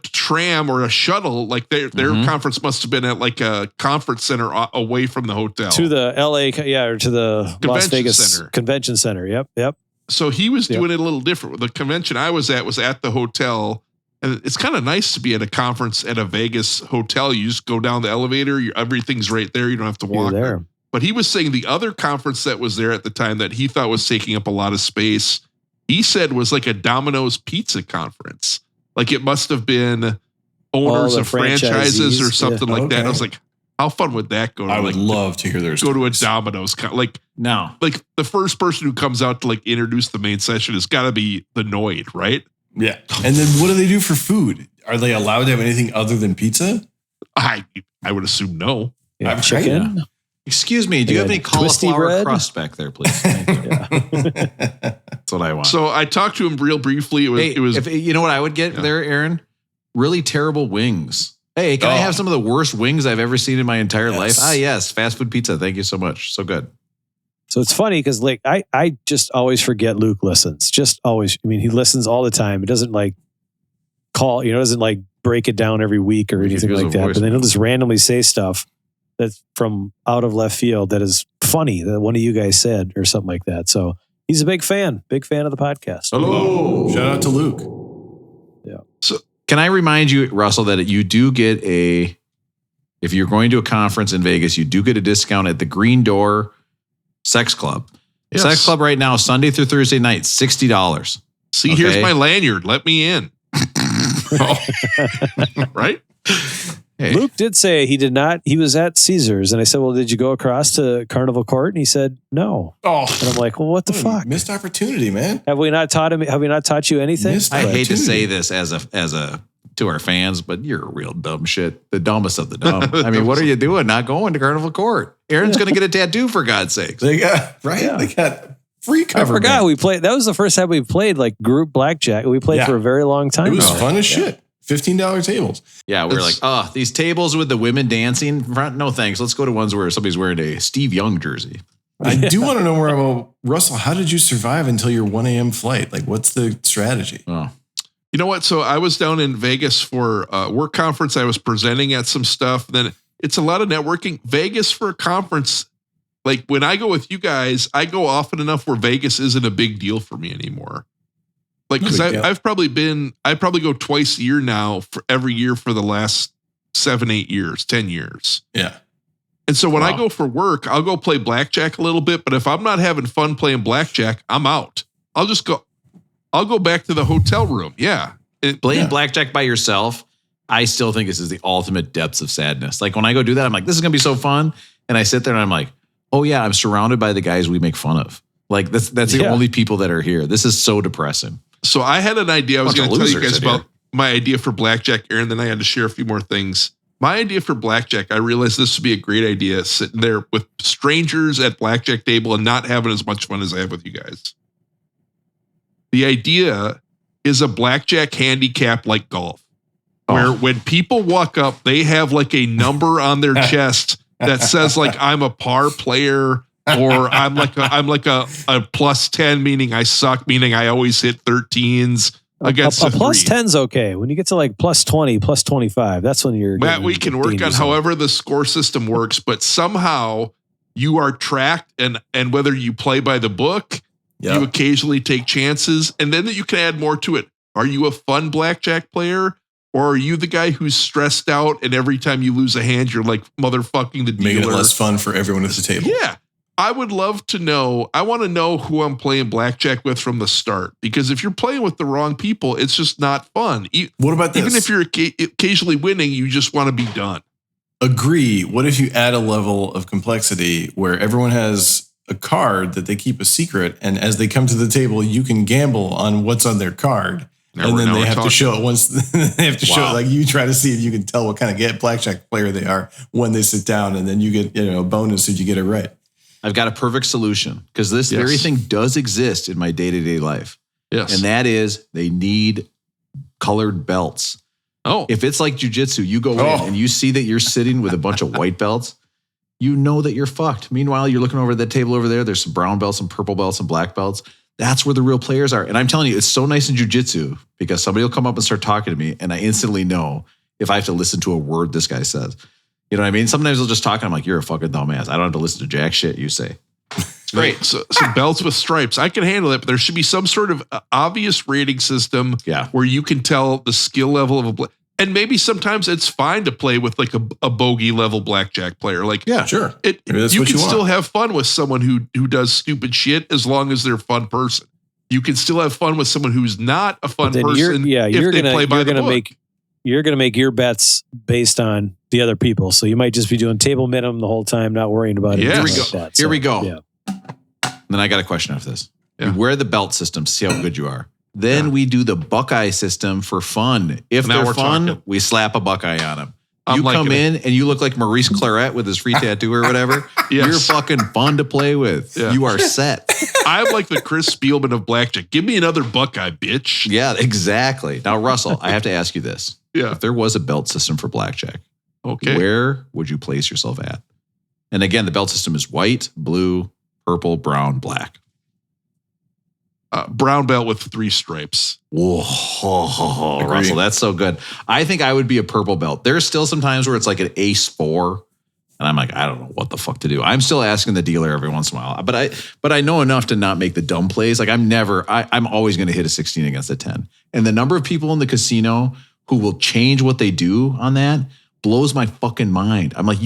tram or a shuttle. Like their conference must have been at like a conference center away from the hotel. To the LA, or to the Las Vegas Center. Convention Center. Yep. So he was doing it a little different. The convention I was at the hotel. And it's kind of nice to be at a conference at a Vegas hotel. You just go down the elevator. Everything's right there. You don't have to walk there. But he was saying the other conference that was there at the time that he thought was taking up a lot of space, he said was like a Domino's Pizza conference. Like it must have been owners of franchises or something like that. I was like, how fun would that go? I would love to hear theirs. Go to a Domino's. Like the first person who comes out to like introduce the main session has got to be the Noid, right? Yeah. And then what do they do for food? Are they allowed to have anything other than pizza? I would assume no. Yeah, chicken. Yeah. Excuse me. Do you have any cauliflower crust back there, please? That's what I want. So I talked to him real briefly. It was. You know what I would get there, Aaron? Really terrible wings. Hey, can I have some of the worst wings I've ever seen in my entire life? Ah, yes. Fast food pizza. Thank you so much. So good. So it's funny because like I just always forget Luke listens. Just always. I mean, he listens all the time. It doesn't like call, doesn't like break it down every week or anything like that. But then he'll just randomly say stuff that's from out of left field that is funny that one of you guys said or something like that. So he's a big fan of the podcast. Hello. Shout out to Luke. Yeah. So can I remind you, Russell, that you do get if you're going to a conference in Vegas, you do get a discount at the Green Door Sex Club. Yes. Sex Club right now, Sunday through Thursday night, $60. See, here's my lanyard. Let me in. Right? Hey. Luke did say he did not. He was at Caesars, and I said, "Well, did you go across to Carnival Court?" And he said, "No." Oh, and I'm like, "Well, what the fuck? Missed opportunity, man. Have we not taught him? Have we not taught you anything?" I hate to say this as a to our fans, but you're a real dumb shit. The dumbest of the dumb. I mean, what are you doing? Not going to Carnival Court? Aaron's going to get a tattoo for God's sakes. They got They got free cover. I forgot we played. That was the first time we played like group blackjack. We played for a very long time. It was fun as shit. $15 tables. Yeah, we were like, these tables with the women dancing in front. No thanks. Let's go to ones where somebody's wearing a Steve Young jersey. I do want to know more about Russell. How did you survive until your 1 a.m. flight? Like, what's the strategy? Oh. You know what? So I was down in Vegas for a work conference. I was presenting at some stuff. Then it's a lot of networking. Vegas for a conference. Like when I go with you guys, I go often enough where Vegas isn't a big deal for me anymore. Like, because I probably go twice a year now for every year for the last 7, 8 years, 10 years. Yeah. And so when I go for work, I'll go play blackjack a little bit. But if I'm not having fun playing blackjack, I'm out. I'll go back to the hotel room. Yeah. Playing blackjack by yourself, I still think this is the ultimate depths of sadness. Like when I go do that, I'm like, this is going to be so fun. And I sit there and I'm like, oh yeah, I'm surrounded by the guys we make fun of. Like that's the only people that are here. This is so depressing. So I had an idea. I was going to tell you guys about my idea for blackjack, Aaron. Then I had to share a few more things. My idea for blackjack, I realized this would be a great idea, sitting there with strangers at blackjack table and not having as much fun as I have with you guys. The idea is a blackjack handicap like golf, where when people walk up, they have like a number on their chest that says like I'm a par player. Or I'm like a plus 10, meaning I suck, meaning I always hit 13s against a plus 10's okay. When you get to like plus 20, plus 25, that's when you're. Matt, we can work on however the score system works, but somehow you are tracked, and whether you play by the book, you occasionally take chances, and then you can add more to it. Are you a fun blackjack player? Or are you the guy who's stressed out and every time you lose a hand, you're like motherfucking the dealer? Making it less fun for everyone at the table. Yeah. I would love to know. I want to know who I'm playing blackjack with from the start, because if you're playing with the wrong people, it's just not fun. What about this? Even if you're occasionally winning, you just want to be done. Agree. What if you add a level of complexity where everyone has a card that they keep a secret, and as they come to the table, you can gamble on what's on their card, And then they have to show it once. They have to show it, like you try to see if you can tell what kind of blackjack player they are when they sit down, and then you get a bonus if you get it right. I've got a perfect solution because this very thing does exist in my day-to-day life. Yes. And that is they need colored belts. Oh. If it's like jujitsu, you go in and you see that you're sitting with a bunch of white belts, you know that you're fucked. Meanwhile, you're looking over that table over there. There's some brown belts, some purple belts, some black belts. That's where the real players are. And I'm telling you, it's so nice in jujitsu because somebody will come up and start talking to me and I instantly know if I have to listen to a word this guy says. You know what I mean? Sometimes they'll just talk and I'm like, you're a fucking dumbass. I don't have to listen to jack shit you say. It's great. So belts with stripes. I can handle it, but there should be some sort of obvious rating system where you can tell the skill level of a and maybe sometimes it's fine to play with like a bogey level blackjack player. Like, yeah, sure. You can still have fun with someone who does stupid shit as long as they're a fun person. You can still have fun with someone who's not a fun person. You're gonna make your bets based on the other people. So you might just be doing table minimum the whole time, not worrying about it. Yeah. Here we go. Yeah. Then I got a question after this. Yeah. We wear the belt system to see how good you are. Then we do the Buckeye system for fun. If now they're fun, we slap a Buckeye on them. You come in and you look like Maurice Claret with his free tattoo or whatever. You're fucking fun to play with. Yeah. You are set. I'm like the Chris Spielman of blackjack. Give me another Buckeye, bitch. Yeah, exactly. Now, Russell, I have to ask you this. Yeah. If there was a belt system for blackjack, where would you place yourself at? And again, the belt system is white, blue, purple, brown, black. Brown belt with 3 stripes. Whoa, Russell, that's so good. I think I would be a purple belt. There's still some times where it's like an ace 4, and I'm like, I don't know what the fuck to do. I'm still asking the dealer every once in a while, but I know enough to not make the dumb plays. Like I'm always going to hit a 16 against a 10, and the number of people in the casino who will change what they do on that blows my fucking mind. I'm like,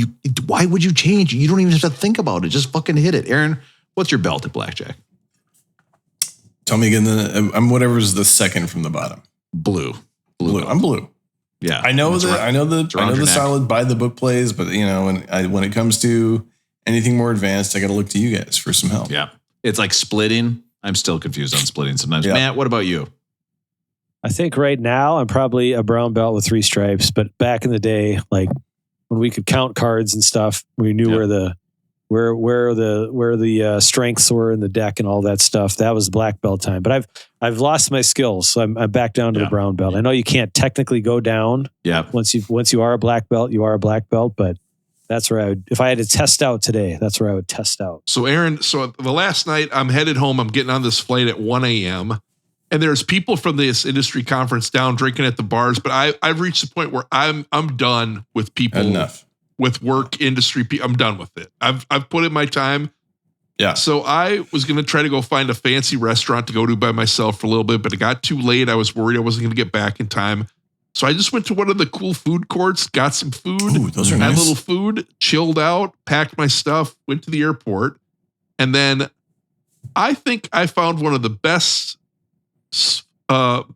why would you change? You don't even have to think about it. Just fucking hit it. Aaron, what's your belt at blackjack? Tell me again. I'm whatever's the second from the bottom. Blue. I'm blue. Yeah, I know the solid by the book plays, but when it comes to anything more advanced, I got to look to you guys for some help. Yeah, it's like splitting. I'm still confused on splitting sometimes. Yeah. Matt, what about you? I think right now I'm probably a brown belt with 3 stripes, but back in the day, like when we could count cards and stuff, we knew where the strengths were in the deck and all that stuff. That was black belt time. But I've lost my skills, so I'm back down to the brown belt. I know you can't technically go down. Yeah. Once you are a black belt, you are a black belt. But that's where if I had to test out today, that's where I would test out. So Aaron, the last night I'm headed home. I'm getting on this flight at 1 a.m. And there's people from this industry conference down drinking at the bars. But I've reached the point where I'm done with people. Enough. With work industry, I'm done with it. I've put in my time. Yeah. So I was going to try to go find a fancy restaurant to go to by myself for a little bit, but it got too late. I was worried I wasn't going to get back in time. So I just went to one of the cool food courts, got some food. Ooh, those are had nice. a little food, chilled out, packed my stuff, went to the airport. And then I think I found one of the best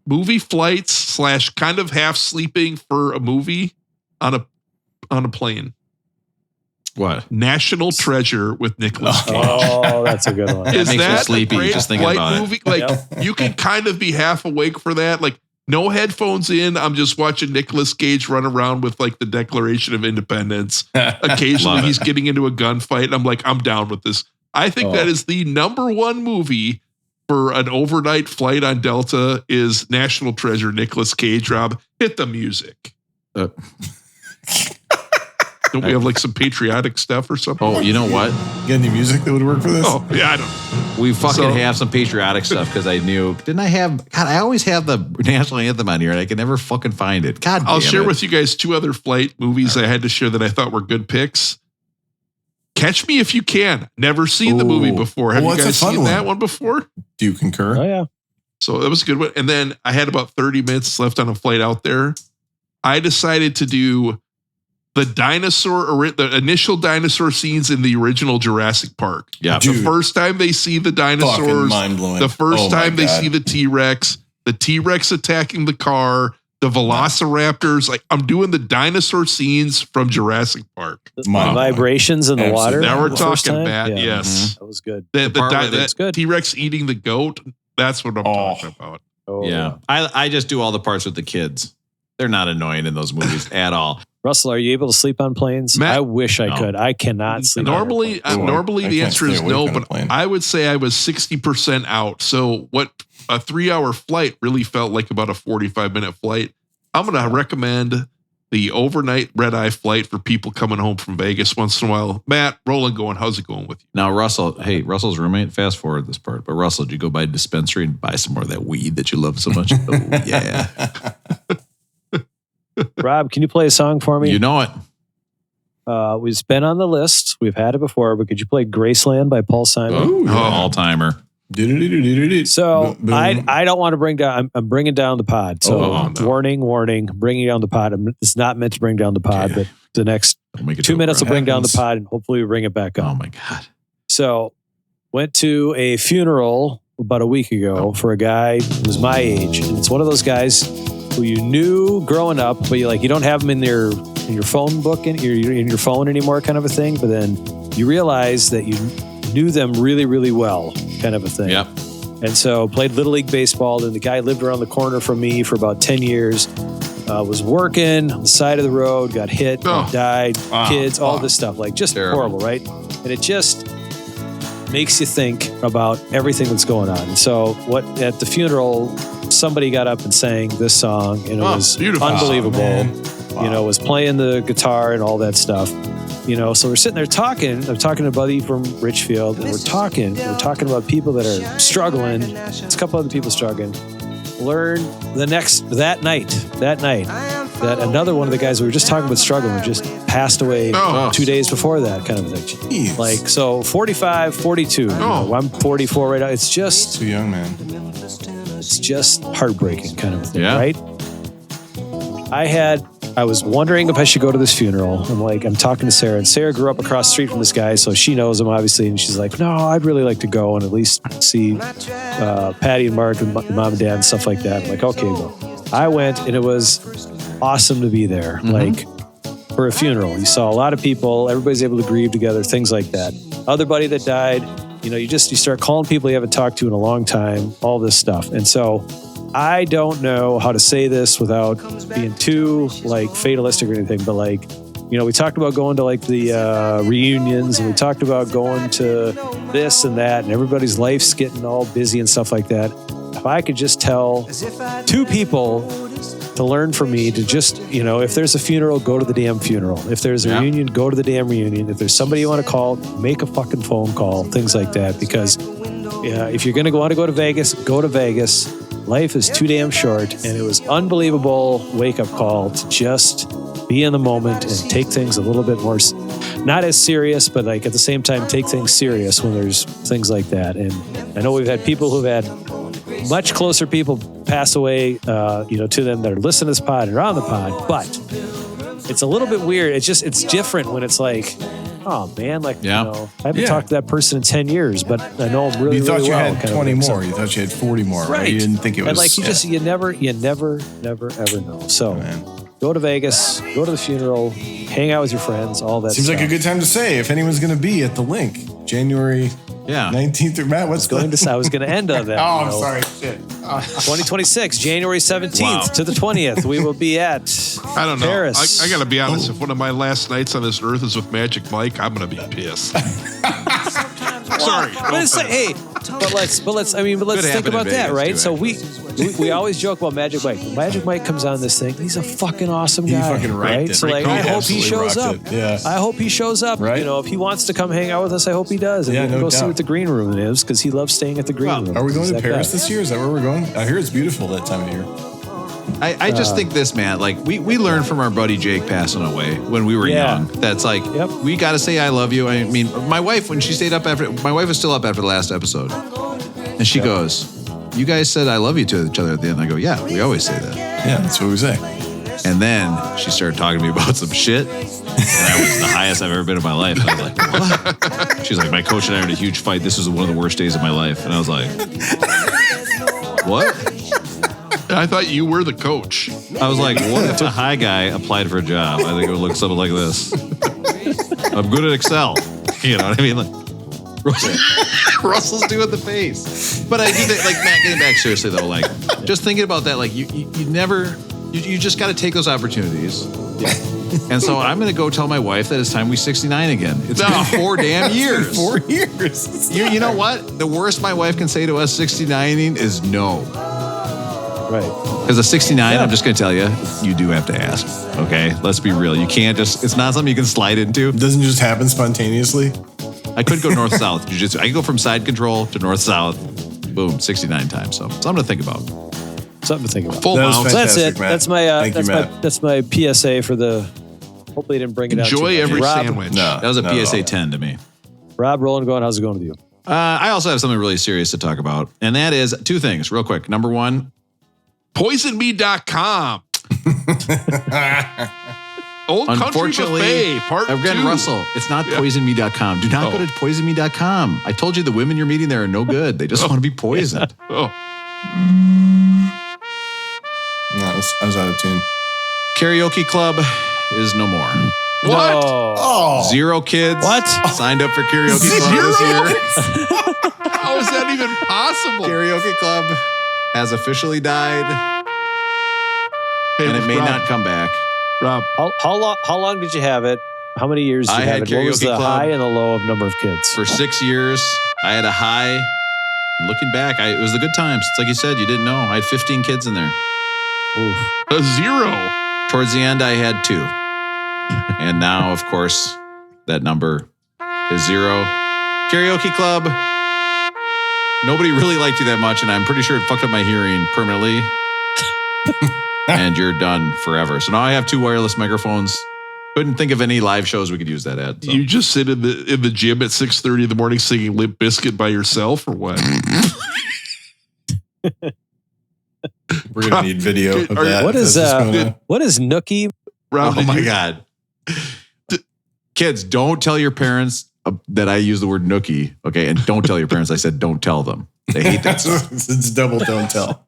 movie flights / kind of half sleeping for a movie on a plane. What? National Treasure with Nicolas Cage. Oh, that's a good one. That makes me sleepy just thinking about movie? Like you can kind of be half awake for that. Like no headphones in. I'm just watching Nicolas Cage run around with like the Declaration of Independence. Occasionally he's getting into a gunfight. And I'm like, I'm down with this. I think that is the #1 movie for an overnight flight on Delta is National Treasure, Nicolas Cage. Rob, hit the music. Don't we have like some patriotic stuff or something? Oh, you know what? You got any music that would work for this? Oh, yeah, I don't. We fucking have some patriotic stuff because I knew. Didn't I have? God, I always have the national anthem on here and I can never fucking find it. God damn I'll share with you guys 2 other flight movies I had to share that I thought were good picks. Catch Me If You Can. Never seen the movie before. Have you guys seen that one before? Do you concur? Oh, yeah. So that was a good one. And then I had about 30 minutes left on a flight out there. I decided to do the initial dinosaur scenes in the original Jurassic Park. Yeah. The first time they see the dinosaurs, mind-blowing. the first time they see the T-Rex attacking the car, the velociraptors. Like I'm doing the dinosaur scenes from Jurassic Park. The vibrations in the water. Now we're talking Matt. Yeah. Yes. That was good. The good. T-Rex eating the goat. That's what I'm talking about. Oh, Yeah. I just do all the parts with the kids. They're not annoying in those movies at all. Russell, are you able to sleep on planes? Matt, I wish I could. I cannot sleep. Normally the answer is no, but I would say I was 60% out. So what a 3-hour flight really felt like about a 45-minute flight. I'm going to recommend the overnight red-eye flight for people coming home from Vegas once in a while. Matt, Roland going, how's it going with you? Now, Russell's roommate, fast forward this part, but Russell, did you go by a dispensary and buy some more of that weed that you love so much? Oh, yeah. Rob, can you play a song for me? You know it. We've been on the list. We've had it before, but could you play Graceland by Paul Simon? Oh, yeah. All-timer. So I don't want to bring down. I'm bringing down the pod. So warning, bringing down the pod. It's not meant to bring down the pod, but the next 2 minutes will bring down the pod, and hopefully we bring it back up. Oh my God! So went to a funeral about a week ago for a guy who was my age, and it's one of those guys who you knew growing up, but you don't have them in your phone book in your phone anymore, kind of a thing. But then you realize that you knew them really, really well, kind of a thing. Yep. And so played Little League Baseball. And the guy lived around the corner from me for about 10 years. Was working on the side of the road, got hit, died, kids, all this stuff. Just terrible. Horrible, right? And it just makes you think about everything that's going on. And so at the funeral, somebody got up and sang this song, and it was beautiful. Unbelievable. Was playing the guitar and all that stuff. So we're sitting there talking. I'm talking to a buddy from Richfield, and we're talking about people that are struggling. It's a couple other people struggling. Learn that night, that another one of the guys we were just talking about struggling just passed away 2 days before that, kind of thing. Jeez. So 45, 42. I'm 44 right now. It's just too young, man. It's just heartbreaking, kind of a thing, right? I was wondering if I should go to this funeral. I'm talking to Sarah, and Sarah grew up across the street from this guy, so she knows him, obviously, and she's like, no, I'd really like to go and at least see Patty and Mark and mom and dad and stuff like that. I'm like, okay, go. I went, and it was awesome to be there. For a funeral, you saw a lot of people, everybody's able to grieve together, things like that. Other buddy that died, you start calling people you haven't talked to in a long time, all this stuff. And so I don't know how to say this without being too fatalistic or anything, but we talked about going to the reunions, and we talked about going to this and that, and everybody's life's getting all busy and stuff like that. If I could just tell 2 people to learn from me to just, if there's a funeral, go to the damn funeral. If there's a reunion, go to the damn reunion. If there's somebody you want to call, make a fucking phone call, things like that. Because if you're going to want to go to Vegas, go to Vegas. Life is too damn short, and it was unbelievable wake-up call to just be in the moment and take things a little bit more, not as serious, but at the same time, take things serious when there's things like that. And I know we've had people who've had much closer people pass away, to them that are listening to this pod and are on the pod, but it's a little bit weird. It's different when it's oh man, I haven't talked to that person in 10 years, but I know him really, really well. You thought you had 20 more. You thought you had 40 more, right? You didn't think it was. And you never, ever know. So go to Vegas, go to the funeral, hang out with your friends, all that Seems stuff. like a good time to say if anyone's going to be at the link, January 19th. Matt, I was going to end on that. I'm sorry. Shit. 2026, January 17th to the 20th, we will be at I don't know. Paris. I got to be honest. If one of my last nights on this earth is with Magic Mike, I'm going to be pissed. Sorry. But let's think about that, right? Too, so we always joke about Magic Mike. When Magic Mike comes on this thing, he's a fucking awesome guy. He fucking right? So I hope he shows up. Yeah. I hope he shows up. Right? If he wants to come hang out with us, I hope he does. And we can go see what the green room is, because he loves staying at the green room. Are we going to Paris this year? Is that where we're going? I hear it's beautiful that time of year. I just think this, man, we learned from our buddy Jake passing away when we were young. That's we got to say I love you. I mean, my wife, when she stayed up my wife was still up after the last episode. And she goes, you guys said I love you to each other at the end. I go, yeah, we always say that. Yeah, that's what we say. And then she started talking to me about some shit. And that was the highest I've ever been in my life. And I was like, what? She's like, my coach and I had a huge fight. This was one of the worst days of my life. And I was like, what? I thought you were the coach. I was like, what if a high guy applied for a job? I think it would look something like this. I'm good at Excel. You know what I mean? Russell's doing the face. But I do think, like, Matt, getting back seriously though, like, just thinking about that, like, you just got to take those opportunities. Yeah. And so I'm going to go tell my wife that it's time we 69 again. It's been 4 damn years. 4 years. You know what? The worst my wife can say to us 69ing is no. Right. Because a 69, I'm just going to tell you, you do have to ask. Okay? Let's be real. You can't just, it's not something you can slide into. It doesn't just happen spontaneously. I could go north-south jiu-jitsu. I can go from side control to north-south. Boom, 69 times. So something to think about. Something to think about. Full mount. So that's it. Matt. That's my Matt. that's my PSA for the. Hopefully, I didn't bring it out. Enjoy every Rob, sandwich. That was a PSA 10 to me. Rob, Roland, going. How's it going with you? I also have something really serious to talk about. And that is 2 things, real quick. Number 1. PoisonMe.com. Old Country Unfortunately, Buffet, part 2. Again, Russell, it's not poisonme.com. Do not go to poisonme.com. I told you the women you're meeting there are no good. They just want to be poisoned. Oh. No, I was out of tune. Karaoke club is no more. What? No. Oh, 0 kids signed up for karaoke club this year. How is that even possible? Karaoke club has officially died, Hey, and it may Rob, not come back. Rob, How long did you have it? How many years did I you have had it? What was karaoke the club high and the low of number of kids? For 6 years, I had a high. Looking back, it was the good times. It's like you said, you didn't know. I had 15 kids in there. Oof. a 0. Towards the end, I had 2. And now, of course, that number is 0. Karaoke club. Nobody really liked you that much, and I'm pretty sure it fucked up my hearing permanently. And you're done forever. So now I have 2 wireless microphones. Couldn't think of any live shows we could use that at. So. You just sit in the gym at 6:30 in the morning singing Limp Bizkit by yourself, or what? we're gonna need video of that. What is Nookie? Rob, Oh my God. Kids, don't tell your parents that I use the word nookie. Okay. And don't tell your parents I said don't tell them. They hate that stuff. It's double don't tell.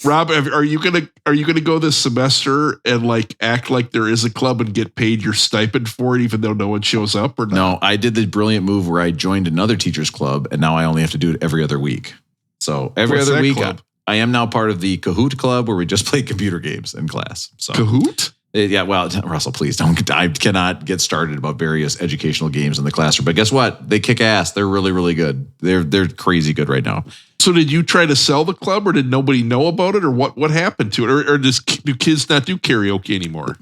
Rob, are you gonna go this semester and like act like there is a club and get paid your stipend for it, even though no one shows up, or not? No, I did the brilliant move where I joined another teacher's club, and now I only have to do it every other week. So every What's other that week, club? I am now part of the Kahoot club where we just play computer games in class. So Kahoot? Yeah, well, Russell, please don't. I cannot get started about various educational games in the classroom. But guess what? They kick ass. They're really, really good. They're crazy good right now. So did you try to sell the club, or did nobody know about it, or what happened to it, or do kids not do karaoke anymore?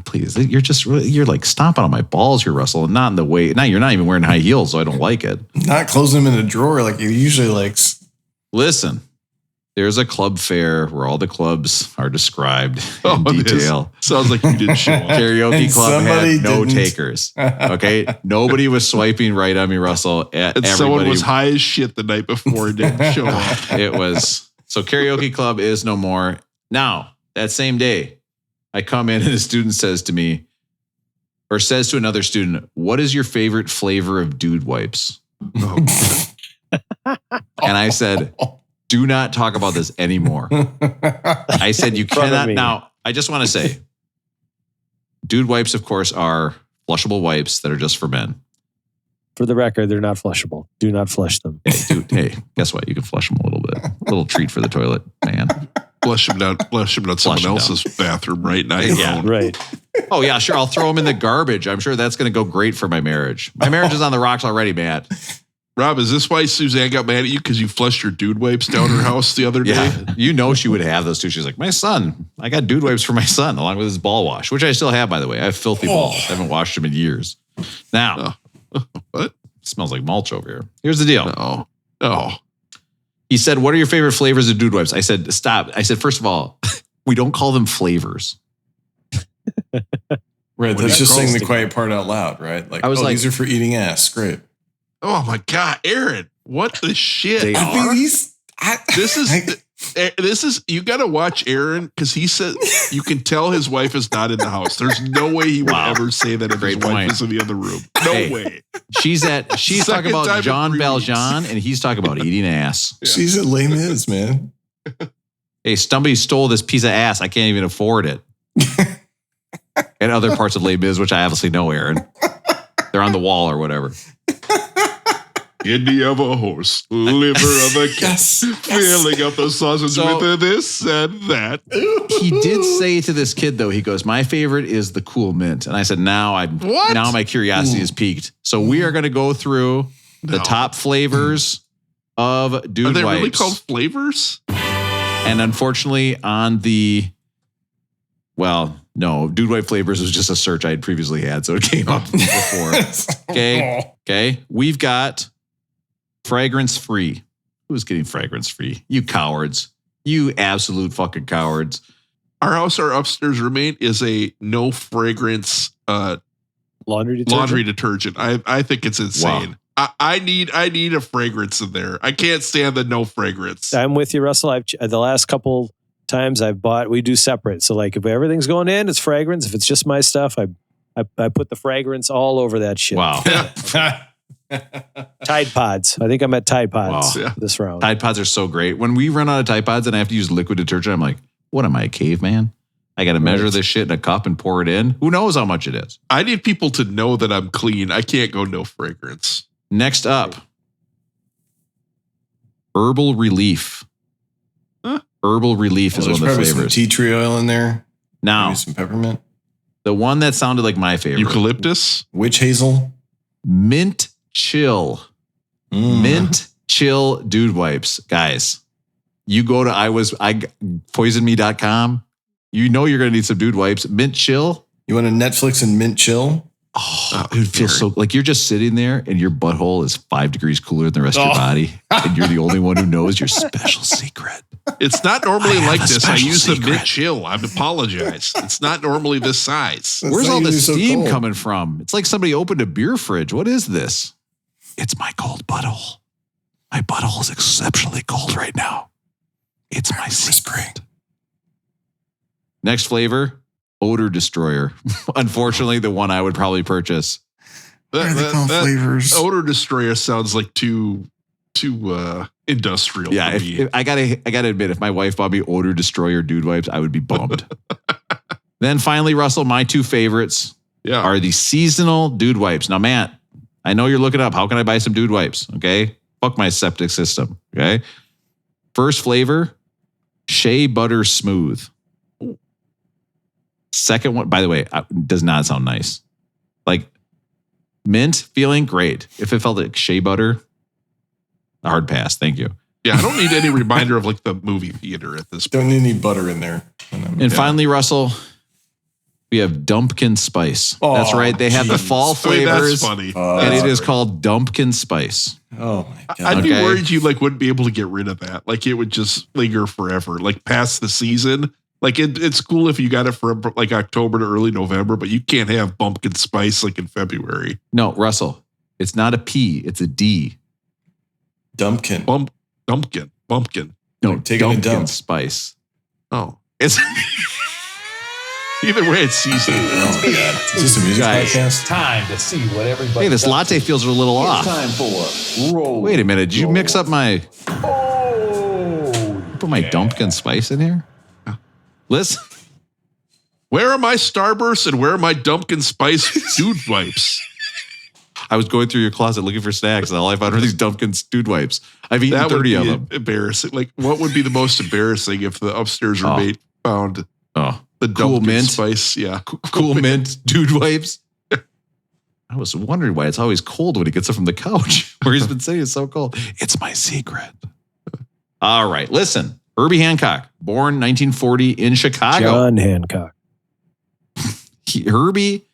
Please, you're like stomping on my balls here, Russell, and not in the way. Now you're not even wearing high heels, so I don't like it. Not closing them in a drawer like you usually likes. Listen. There's a club fair where all the clubs are described in detail. Sounds like you didn't show up. Karaoke club had no didn't. takers. Okay, nobody was swiping right on me, Russell. And someone was high as shit the night before and didn't show up. It was so. Karaoke club is no more. Now that same day, I come in and a student says to me, or says to another student, "What is your favorite flavor of dude wipes?" And I said, do not talk about this anymore. I said, you cannot. Now, I just want to say, dude wipes, of course, are flushable wipes that are just for men. For the record, they're not flushable. Do not flush them. Hey, guess what? You can flush them a little bit. A little treat for the toilet, man. Flush them down someone else's bathroom right now. Yeah. Right. Oh, yeah, sure. I'll throw them in the garbage. I'm sure that's going to go great for my marriage. My marriage is on the rocks already, Matt. Rob, is this why Suzanne got mad at you? Because you flushed your dude wipes down her house the other day? Yeah, you know she would have those too. She's like, my son, I got dude wipes for my son along with his ball wash, which I still have, by the way. I have filthy balls. I haven't washed them in years. Now, what? It smells like mulch over here. Here's the deal. Oh. He said, what are your favorite flavors of dude wipes? I said, stop. I said, first of all, we don't call them flavors. Right. That's just saying the quiet part out loud, right? Like, these are for eating ass. Great. Oh my God, Aaron, what the shit? They are? This is, you got to watch Aaron because he said, you can tell his wife is not in the house. There's no way he would ever say that if his wife is in the other room. No way. She's talking about John Valjean and he's talking about eating ass. Yeah. She's at Les Mis, man. Hey, somebody stole this piece of ass. I can't even afford it. And other parts of Les Mis, which I obviously know, Aaron. They're on the wall or whatever. Kidney of a horse, liver of a cat, filling up the sausage with this and that. He did say to this kid, though, he goes, my favorite is the cool mint. And I said, now my curiosity is piqued. So we are going to go through the top flavors of Dude Wipes. Are they really called flavors? And unfortunately on the, no, Dude Wipe flavors was just a search I had previously had. So it came up before. Okay. We've got fragrance free. Who's getting fragrance free? You cowards. You absolute fucking cowards. Our upstairs roommate is a no fragrance laundry detergent. I think it's insane. Wow. I need a fragrance in there. I can't stand the no fragrance. I'm with you, Russell. The last couple times I've bought, we do separate. So like if everything's going in, it's fragrance. If it's just my stuff, I put the fragrance all over that shit. Wow. Tide Pods. I think I'm at Tide Pods this round. Tide Pods are so great. When we run out of Tide Pods and I have to use liquid detergent, I'm like, what am I, a caveman? I got to measure this shit in a cup and pour it in. Who knows how much it is? I need people to know that I'm clean. I can't go no fragrance. Next up, Herbal Relief. Huh? Herbal Relief is one of the flavors. Some tea tree oil in there. Now, maybe some peppermint. The one that sounded like my favorite. Eucalyptus? Witch hazel? Mint Chill. Mint Chill Dude Wipes. Guys, you go to poisonme.com. You know you're going to need some Dude Wipes. Mint Chill. You want a Netflix and Mint Chill? Oh, it feels so like you're just sitting there and your butthole is 5 degrees cooler than the rest of your body. And you're the only one who knows your special secret. It's not normally like this. I use the Mint Chill. I apologize. It's not normally this size. Where's all the steam coming from? It's like somebody opened a beer fridge. What is this? It's my cold butthole. My butthole is exceptionally cold right now. It's my secret. Next flavor, Odor Destroyer. Unfortunately, the one I would probably purchase. That flavors. Odor Destroyer sounds like too industrial. Yeah, if I gotta admit, if my wife bought me Odor Destroyer Dude Wipes, I would be bummed. Then finally, Russell, my two favorites are the seasonal Dude Wipes. Now, Matt, I know you're looking up. How can I buy some Dude Wipes? Okay, fuck my septic system. Okay, first flavor, Shea Butter Smooth. Second one, by the way, does not sound nice. Like mint feeling great. If it felt like shea butter, a hard pass. Thank you. Yeah, I don't need any reminder of like the movie theater at this point. Don't need any butter in there. And finally, Russell, we have Dumpkin Spice. That's right. They have the fall flavors. That's funny. And it is called Dumpkin Spice. Oh my God. I'd be worried you like wouldn't be able to get rid of that. Like it would just linger forever, like past the season. Like it's cool if you got it for like October to early November, but you can't have pumpkin spice like in February. No, Russell, it's not a P, it's a D. Dumpkin. Dumpkin. No, like taking a dump. Spice. Oh, it's either way, it's seasonal. Oh my God. Is this a music podcast? Time to see what everybody. Hey, this latte feels a little off. Time for roll. Wait a minute. Did you mix up my? Put my Dumpkin Spice in here. Listen. Where are my Starbursts and where are my Dumpkin Spice Dude Wipes? I was going through your closet looking for snacks, and all I found were these Dumpkin Dude Wipes. I've eaten 30 of them. Embarrassing. Like, what would be the most embarrassing if the upstairs roommate found the cool Dumpkin mint Spice? Yeah, cool mint Dude Wipes. I was wondering why it's always cold when he gets up from the couch where he's been saying it's so cold. It's my secret. All right, listen. Herbie Hancock, born 1940 in Chicago. John Hancock. Herbie,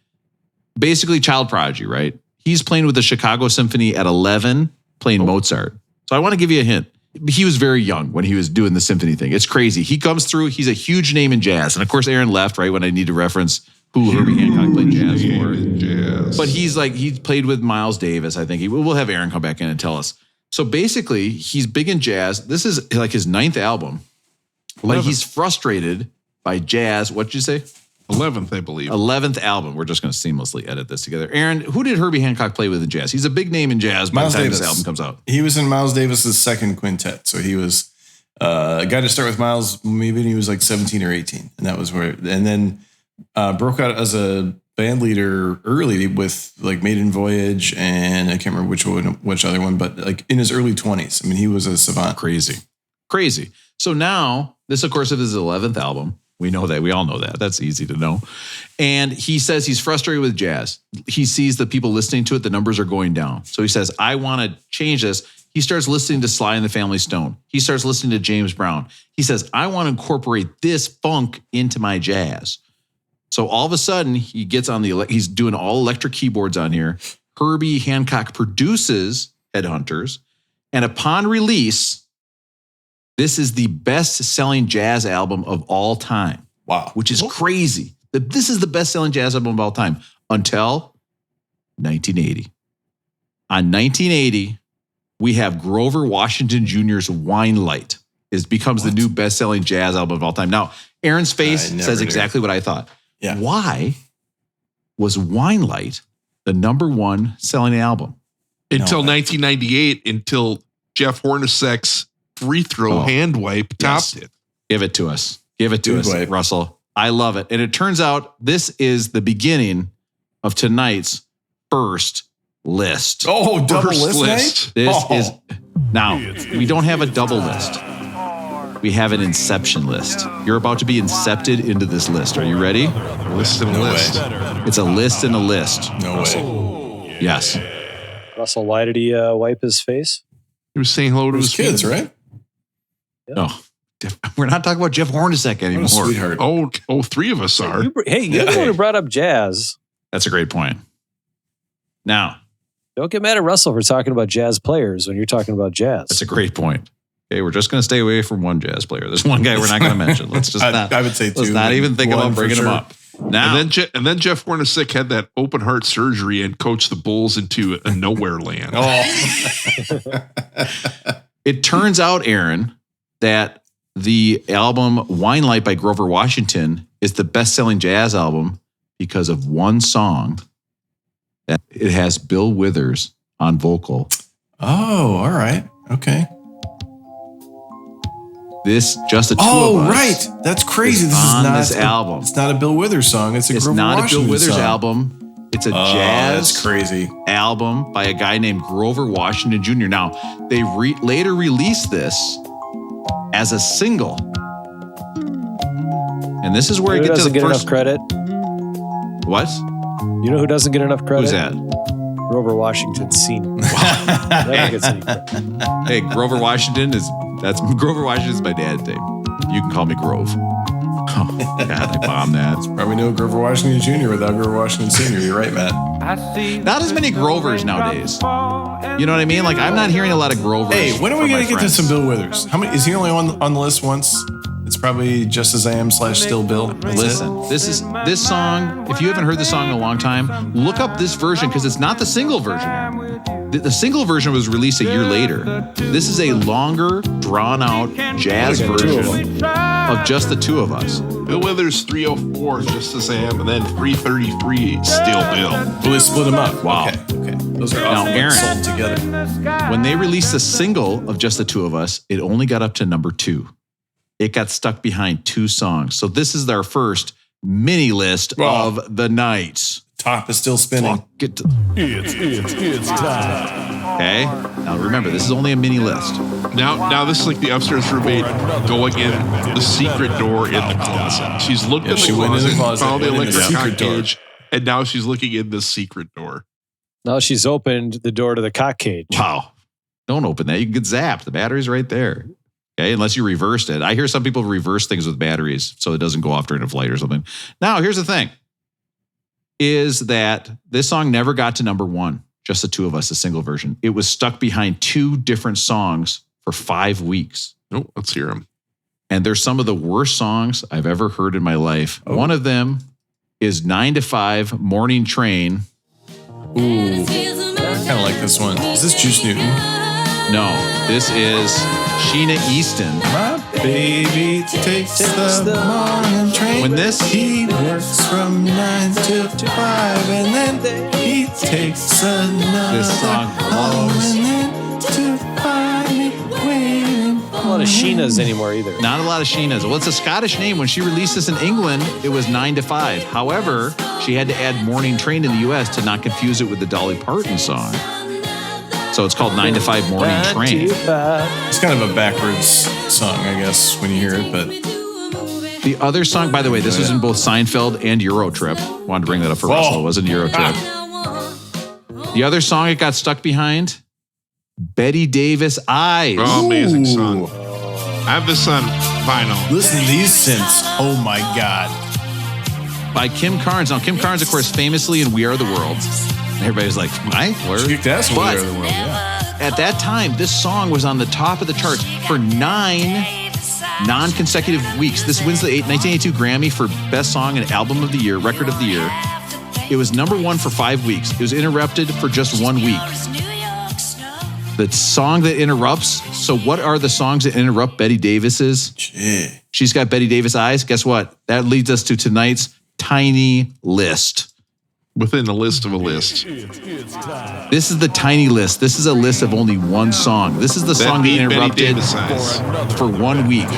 basically child prodigy, right? He's playing with the Chicago Symphony at 11, playing Mozart. So I want to give you a hint. He was very young when he was doing the symphony thing. It's crazy. He comes through. He's a huge name in jazz. And of course, Aaron left, right, when I need to reference who Herbie Hancock played jazz for. But he played with Miles Davis, I think. We'll have Aaron come back in and tell us. So basically, he's big in jazz. This is like his 9th album. Like he's frustrated by jazz. What'd you say? 11th, I believe. 11th album. We're just going to seamlessly edit this together. Aaron, who did Herbie Hancock play with in jazz? He's a big name in jazz by the time this album comes out. He was in Miles Davis's second quintet. So he was a guy to start with Miles maybe when he was like 17 or 18. And that was where, and then broke out as a band leader early with like Maiden Voyage and I can't remember which other one, but like in his early 20s. I mean, he was a savant. Crazy. So now this, of course, is his 11th album. We know that. We all know that. That's easy to know. And he says he's frustrated with jazz. He sees the people listening to it, the numbers are going down. So he says, I want to change this. He starts listening to Sly and the Family Stone. He starts listening to James Brown. He says, I want to incorporate this funk into my jazz. So all of a sudden, he gets on he's doing all electric keyboards on here. Herbie Hancock produces Headhunters. And upon release, this is the best-selling jazz album of all time. Wow. Which is crazy. This is the best-selling jazz album of all time until 1980. On 1980, we have Grover Washington Jr.'s Wine Light. It becomes the new best-selling jazz album of all time. Now, Aaron's face says exactly what I thought. Yeah. Why was Wine Light the number one selling album? Until 1998, until Jeff Hornacek's free throw hand wipe topped it. Give it to us. Give it to us, Russell. I love it. And it turns out this is the beginning of tonight's first list. Oh, double list. This is now we don't have a double list. We have an inception list. You're about to be incepted into this list. Are you ready? List and a list. It's a list and a list. No Russell. Way. Yes. Russell, why did he wipe his face? He was saying hello to his kids, right? No, we're not talking about Jeff Hornacek anymore. Sweetheart. Oh, three of us are. You're the one who brought up jazz. That's a great point. Now, don't get mad at Russell for talking about jazz players when you're talking about jazz. That's a great point. Okay, we're just going to stay away from one jazz player. There's one guy we're not going to mention. Let's just not. I would say two. Let's not even think about bringing him up. Now, and then Jeff Hornacek had that open heart surgery and coached the Bulls into a nowhere land. It turns out, Aaron, that the album Wine Light by Grover Washington is the best-selling jazz album because of one song that it has Bill Withers on vocal. Oh, all right. Okay. This Just the Two of Us. Oh, right. That's crazy. This is not this album. It's not a Bill Withers song. It's not a Bill Withers song. album. It's a jazz that's crazy album by a guy named Grover Washington Jr. Now, they later released this as a single. And this is where I get to the get first enough credit. What? You know who doesn't get enough credit? Who's that? Grover Washington Sr. Never gets any credit. Hey, Grover Washington is my dad's name. You can call me Grove. Oh, God, I bombed that. Probably no Grover Washington Jr. without Grover Washington Sr. You're right, Matt. Not as many Grovers nowadays. You know what I mean? Like, I'm not hearing a lot of Grovers. Hey, when are we going to get to some Bill Withers? How many? Is he only on the list once? It's probably Just As I Am / Still Bill. Listen, this song, if you haven't heard this song in a long time, look up this version because it's not the single version. The single version was released a year later. This is a longer, drawn-out jazz version of Just the Two of Us. Bill Withers 304, Just As I Am, and then 333, Still Bill. Well, they split them up. Wow. Okay. Those are Now, often Aaron, sold together. When they released the single of Just the Two of Us, it only got up to number 2. It got stuck behind 2 songs. So this is our first mini list of the night. Top is still spinning. It's time. Okay. Now remember, this is only a mini list. Now this is like the upstairs roommate going in the secret door in the closet. She's looked in the closet, found the electric cage, and now she's looking in the secret door. Now she's opened the door to the cock cage. Wow. Don't open that. You can get zapped. The battery's right there. Okay, unless you reversed it. I hear some people reverse things with batteries so it doesn't go off during a flight or something. Now, here's the thing. Is that this song never got to number 1. Just the Two of Us, a single version. It was stuck behind 2 different songs for 5 weeks. Oh, let's hear them. And they're some of the worst songs I've ever heard in my life. Oh. One of them is 9 to 5 Morning Train. Ooh, I kind of like this one. Is this Juice Newton? No, this is Sheena Easton. My baby takes the morning train. When he works from 9 to 5, and then he takes another this song home, and then to find me waiting for lot of Sheenas anymore either. Not a lot of Sheenas. Well, it's a Scottish name. When she released this in England, it was 9 to 5. However, she had to add Morning Train in the U.S. to not confuse it with the Dolly Parton song. So it's called 9 to 5 Morning Train. It's kind of a backwards song, I guess, when you hear it. But the other song, by the way, this was in both Seinfeld and Eurotrip. Wanted to bring that up for Russell. It was in Eurotrip. The other song it got stuck behind, Betty Davis Eyes. Oh, amazing song. I have this on vinyl. Listen to these synths. Oh my God. By Kim Carnes. Now, Kim Carnes, of course, famously in We Are the World. Everybody's like, why? She kicked ass in We Are the World, yeah. At that time, this song was on the top of the charts for 9 non-consecutive weeks. This wins the 1982 Grammy for Best Song and Album of the Year, Record of the Year. It was number 1 for 5 weeks. It was interrupted for just 1 week. The song that interrupts. So what are the songs that interrupt Betty Davis's? Gee. She's got Betty Davis Eyes. Guess what? That leads us to tonight's tiny list. Within a list of a list. This is the tiny list. This is a list of only one song. This is the song that interrupted for 1 week.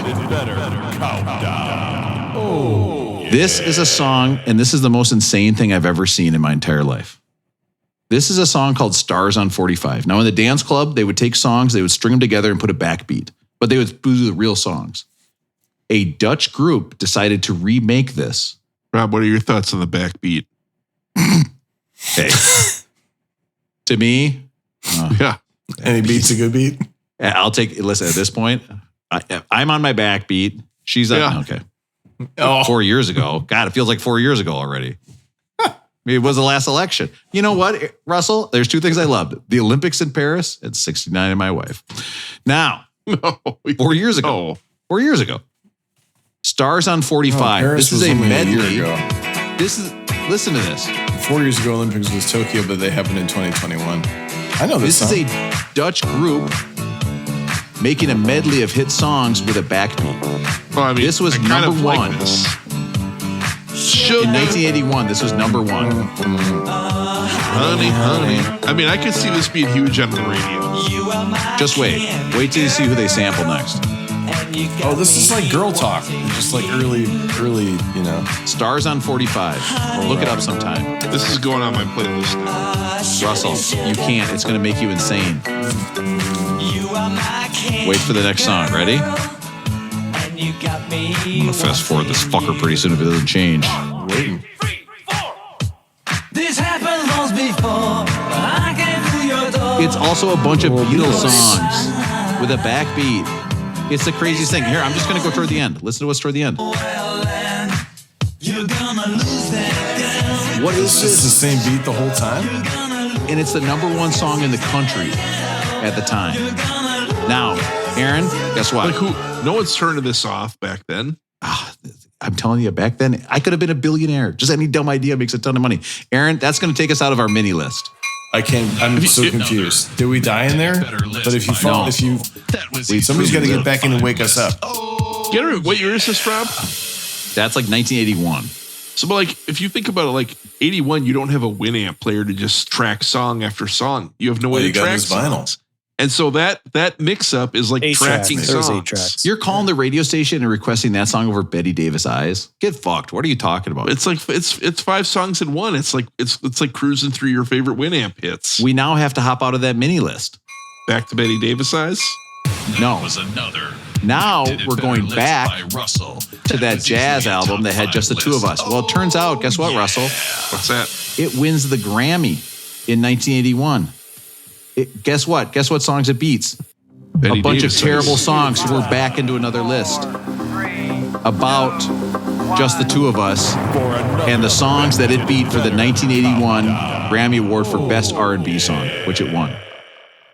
This is a song, and this is the most insane thing I've ever seen in my entire life. This is a song called Stars on 45. Now, in the dance club, they would take songs, they would string them together and put a backbeat, but they would do the real songs. A Dutch group decided to remake this. Rob, what are your thoughts on the backbeat? Hey, to me, yeah. Any beat's a good beat. I'll take. Listen, at this point, I'm on my backbeat. She's on. Okay. 4 years ago. God, it feels like 4 years ago already. It was the last election. You know what, Russell? There's 2 things I loved: the Olympics in Paris and 69 and my wife. Now, 4 years ago. 4 years ago. Stars on 45. Paris this is a medley. Year ago. This is. Listen to this. 4 years ago, Olympics was Tokyo, but they happened in 2021. I know this. This is a Dutch group making a medley of hit songs with a backbeat. Well, I mean, this was number 1 like in 1981. This was number 1. Honey, honey. I mean, I could see this being huge on the radio. Just wait. Wait till you see who they sample next. Oh, this is like girl talk. Just like early, you know. Stars on 45. Look it up sometime. This is going on my playlist now. Russell, you can't. It's going to make you insane. Wait for the next song. Ready? I'm going to fast forward this fucker pretty soon if it doesn't change. Waiting. This happened once before. I came through your door. It's also a bunch of Beatles songs with a backbeat. It's the craziest thing. Here, I'm just going to go toward the end. Listen to what's toward the end. You're gonna lose that girl. What is It's this? the same beat the whole time. And it's the number 1 song in the country at the time. Now, Aaron, guess what? Like who? No one's turning this off back then. I'm telling you, back then, I could have been a billionaire. Just any dumb idea makes a ton of money. Aaron, that's going to take us out of our mini list. I can't. I'm so confused. Did we die in there? But if you fall, somebody's got to get back in and wake us up. What year is this, Rob? That's like 1981. So, but like, if you think about it, like 81, you don't have a Winamp player to just track song after song. You have no way to track songs. And so that mix-up is like tracking songs. You're calling the radio station and requesting that song over Betty Davis Eyes? Get fucked. What are you talking about? It's like it's 5 songs in one. It's like cruising through your favorite Winamp hits. We now have to hop out of that mini list. Back to Betty Davis Eyes? No. Was another. Now we're going back to that jazz album that had just the 2 of us. Well, it turns out, guess what, Russell? What's that? It wins the Grammy in 1981. Guess what? Guess what songs it beats? Betty a bunch Davis of terrible songs. So we're back into another list about just the 2 of us and the songs that it beat for the 1981 Grammy Award for Best R&B Song, which it won.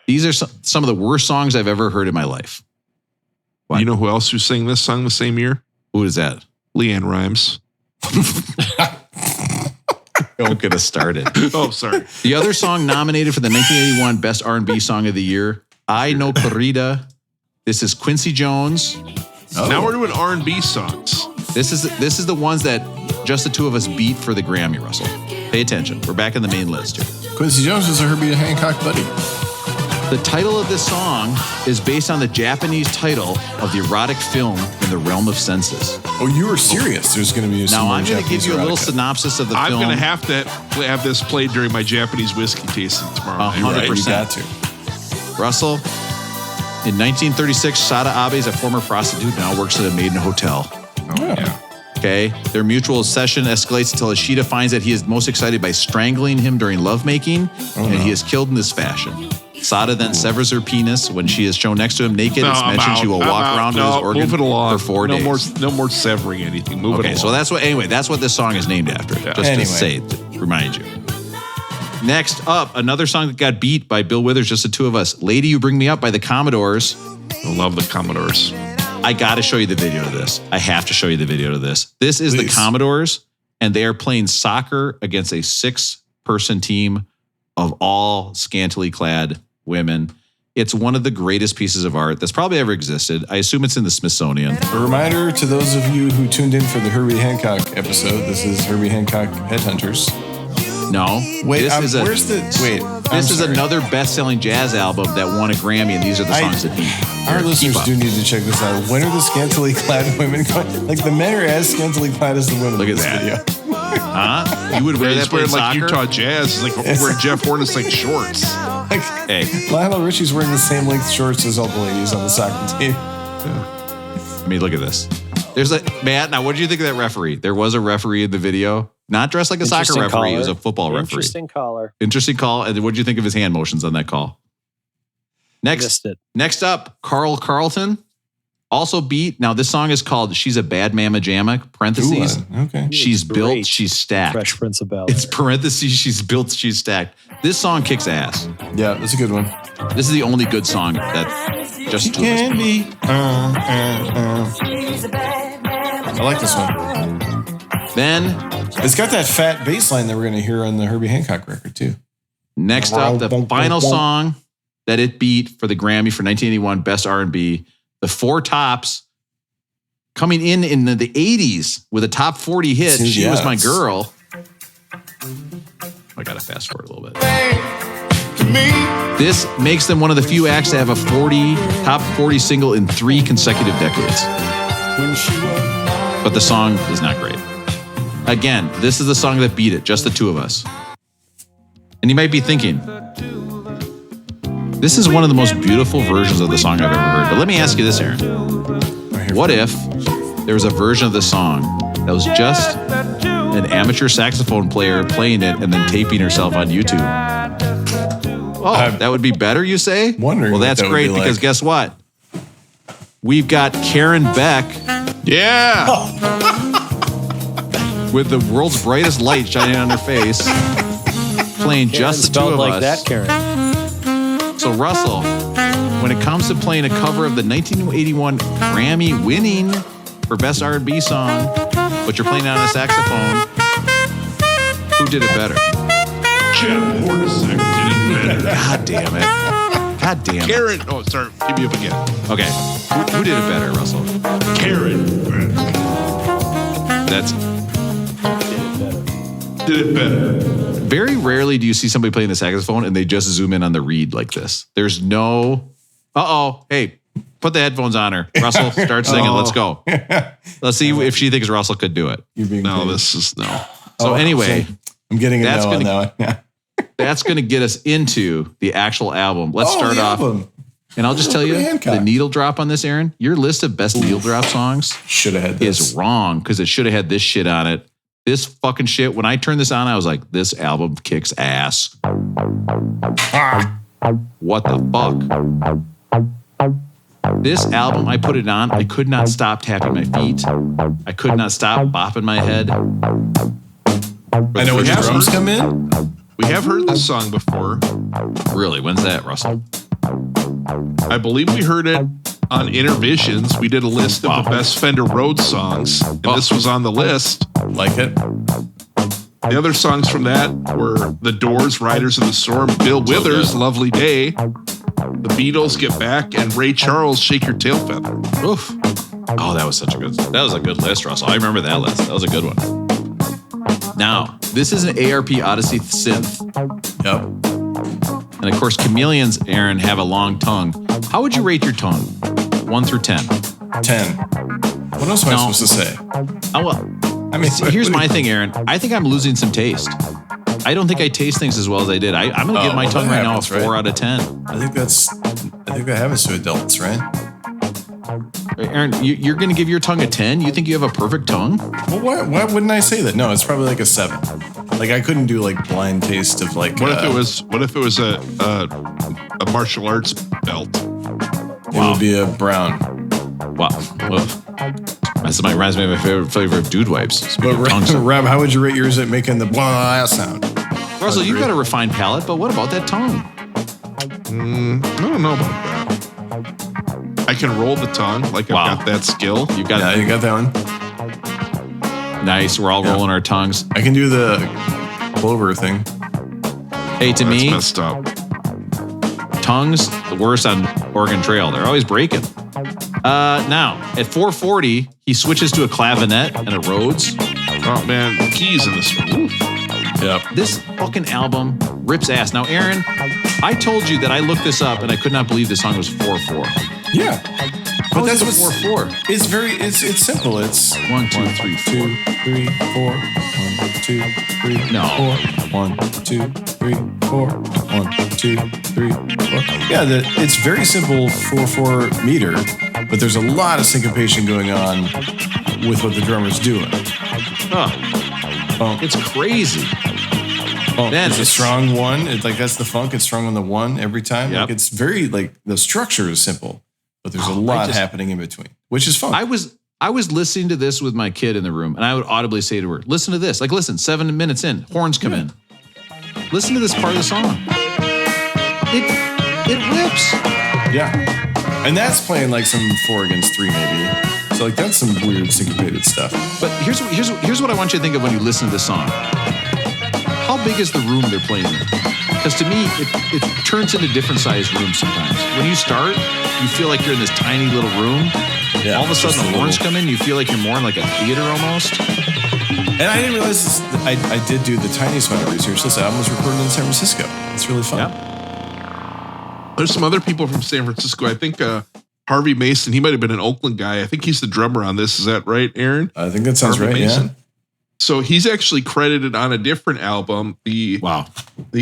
These are some of the worst songs I've ever heard in my life. What? You know who else who sang this song the same year? Who is that? Leanne Rimes. Don't get us started. Oh, sorry. The other song nominated for the 1981 Best R&B Song of the Year, I No Corrida. This is Quincy Jones. Oh. Now we're doing R&B songs. This is the ones that just the 2 of us beat for the Grammy, Russell. Pay attention. We're back in the main list here. Quincy Jones was a Herbie Hancock buddy. The title of this song is based on the Japanese title of the erotic film In the Realm of Senses. Oh, you were serious. There's going to be Now, I'm going to give you a little synopsis of the I'm film. going to have this played during my Japanese whiskey tasting tomorrow. 100%. You got to. Russell, in 1936, Sada Abe is a former prostitute and now works at a maiden hotel. Oh, yeah. Okay. Their mutual obsession escalates until Ishida finds that he is most excited by strangling him during lovemaking, and he is killed in this fashion. Sada then severs her penis. When she is shown next to him naked, it's mentioned she will walk around with his organ move it along. for 4 days. No more severing anything. Move it along. So that's what this song is named after. Yeah. Just to say, to remind you. Next up, another song that got beat by Bill Withers, Just the Two of Us. Lady You Bring Me Up by the Commodores. I love the Commodores. I got to show you the video to this. I have to show you the video to this. This is the Commodores, and they are playing soccer against a 6-person team of all scantily clad women. It's one of the greatest pieces of art that's probably ever existed. I assume it's in the Smithsonian. A reminder to those of you who tuned in for the Herbie Hancock episode. This is Herbie Hancock Headhunters. No. Wait, this is another best-selling jazz album that won a Grammy, and these are the songs that beat. Our listeners do need to check this out. When are the scantily clad women going? Like, the men are as scantily clad as the women. Look in at this that. Video. Huh? You would wear that wearing playing like soccer? Utah Jazz, like where Jeff Hornacek like shorts. Like, Hey. Lionel Richie's wearing the same length shorts as all the ladies on the soccer team. I mean, look at this. There's a Matt. Now, what did you think of that referee? There was a referee in the video, not dressed like a soccer Interesting referee. caller. He was a football referee. Interesting call. And what did you think of his hand motions on that call? Missed it. Next up, Carl Carlton, also beat. Now, this song is called "She's a Bad Mamma Jamma." Parentheses. Okay. She's Great. built. She's stacked. Fresh Prince of Bel-Air. It's parentheses. She's built. She's stacked. This song kicks ass. Yeah, that's a good one. This is the only good song that just two of us Can know. be. I like this one. Then It's got that fat bass line that we're going to hear on the Herbie Hancock record, too. next up, the final song that it beat for the Grammy for 1981 Best R&B, the Four Tops, coming in the 80s with a top 40 hit. She Was My Girl. I got to fast forward a little bit. This makes them one of the few acts to have a top 40 single in 3 consecutive decades. But the song is not great. Again, this is the song that beat it, Just the Two of Us. And you might be thinking, this is one of the most beautiful versions of the song I've ever heard. But let me ask you this, Aaron. What if there was a version of the song that was just an amateur saxophone player playing it and then taping herself on YouTube? Oh, that would be better, you say? Wondering well, what that's that would great be like. because guess what? We've got Karen Beck Yeah. with the world's brightest light shining on her face, playing just the two spelled of like us. that, Karen. So, Russell, when it comes to playing a cover of the 1981 Grammy winning for Best R&B song, but you're playing it on a saxophone, who did it better? Jeff Hornacek did it better. God damn it. God damn it. Karen. Oh, sorry. Give me up again. Okay. Who did it better, Russell? Karen That's did it better. very rarely do you see somebody playing the saxophone and they just zoom in on the reed like this. There's no, hey, put the headphones on her. Russell, start singing. Let's go. Let's see if she thinks Russell could do it. You're being No, paid. this is no. So anyway, I'm getting a that's no on gonna- that one. that's going to get us into the actual album. Let's start the off. album. And I'll just tell you, Herbie Hancock. the needle drop on this, Aaron, your list of best needle drop songs Should have had this. is wrong because it should have had this shit on it. This fucking shit. When I turned this on, I was like, this album kicks ass. What the fuck? This album, I put it on. I could not stop tapping my feet. I could not stop bopping my head. I know when the drums come in. We have heard this song before. Really? When's that, Russell? I believe we heard it on Intervisions. We did a list of the best Fender Rhodes songs, and this was on the list. Like it. The other songs from that were The Doors, Riders of the Storm, Bill Withers, Lovely Day, The Beatles, Get Back, and Ray Charles, Shake Your Tail Feather. Oof. Oh, that was a good list, Russell. I remember that list. That was a good one. Now, this is an ARP Odyssey synth. Yep. And of course, chameleons, Aaron, have a long tongue. How would you rate your tongue? 1 through 10. 10. What else am I supposed to say? Oh, well, I mean, here's my thing, Aaron. I think I'm losing some taste. I don't think I taste things as well as I did. I'm going to give my tongue right now a 4 out of 10. I think that happens to adults, right? Aaron, you're going to give your tongue a 10? You think you have a perfect tongue? Well, why wouldn't I say that? No, it's probably like a 7. Like I couldn't do like blind taste of like. What if it was a martial arts belt? It would be a brown. Wow. That reminds me of my favorite flavor of Dude Wipes. But Rob, how would you rate yours at making the blah sound? Russell, you've got a refined palate, but what about that tongue? I don't know about that. I can roll the tongue, like I've got that skill. You got that one. Nice. We're all rolling our tongues. I can do the clover thing. Hey, to me, messed up. Tongues, the worst on Oregon Trail. They're always breaking. Now, at 4:40, he switches to a clavinet and a Rhodes. Oh, man. Keys in this one. Ooh. Yep. This fucking album rips ass. Now, Aaron, I told you that I looked this up and I could not believe this song was 4/4. Yeah. But that's what 4/4. It's simple. It's 1, 2, 3, 4. 3, 4. 1, 2, 3, No. 4. 1, 2, 3, 4. 1, 2, 3, 4. Yeah, it's very simple 4/4 meter, but there's a lot of syncopation going on with what the drummer's doing. It's crazy. Then it's a strong 1. It's like that's the funk. It's strong on the 1 every time. Yep. Like it's very like the structure is simple, but there's a lot happening in between, which is fun. I was listening to this with my kid in the room, and I would audibly say to her, "Listen to this." Like, listen, 7 minutes in, horns come in. Listen to this part of the song. It rips. Yeah, and that's playing like some 4 against 3 maybe. So like that's some weird syncopated stuff. But here's what I want you to think of when you listen to this song. How big is the room they're playing in? Because to me, it turns into different sized rooms sometimes. When you start, you feel like you're in this tiny little room. Yeah, all of a sudden the horns come in, you feel like you're more in like a theater almost. And I didn't realize this, I did do the tiniest amount of research. This album was recorded in San Francisco. It's really fun. Yep. There's some other people from San Francisco. I think Harvey Mason, he might have been an Oakland guy. I think he's the drummer on this. Is that right, Aaron? I think that sounds Harvey right, Mason. yeah. So he's actually credited on a different album. The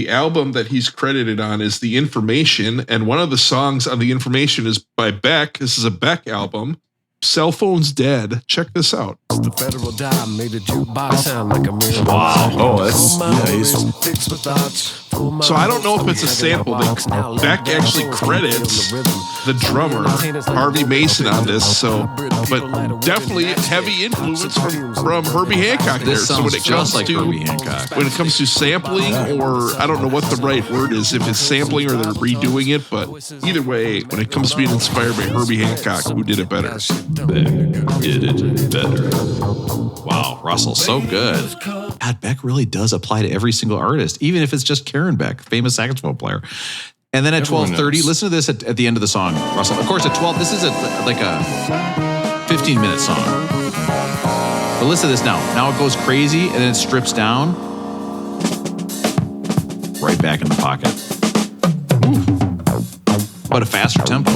album that he's credited on is The Information, and one of the songs on The Information is by Beck. This is a Beck album. Cell Phone's Dead. Check this out. The federal dime made a jukebox sound like a mirror. Wow. Oh, that's nice. So I don't know if it's a sample. Beck actually credits the drummer, Harvey Mason, on this. So, but definitely heavy influence from Herbie Hancock there. This sounds just like Herbie Hancock. When it comes to sampling, or I don't know what the right word is, if it's sampling or they're redoing it, but either way, when it comes to being inspired by Herbie Hancock, who did it better? Beck did it better. Wow, Russell, so good. God, Beck really does apply to every single artist, even if it's just Karen Beck, famous saxophone player. And then at 12:30, listen to this at the end of the song, Russell. Of course, at 12, this is like a 15-minute song. But listen to this now. Now it goes crazy, and then it strips down. Right back in the pocket. But a faster tempo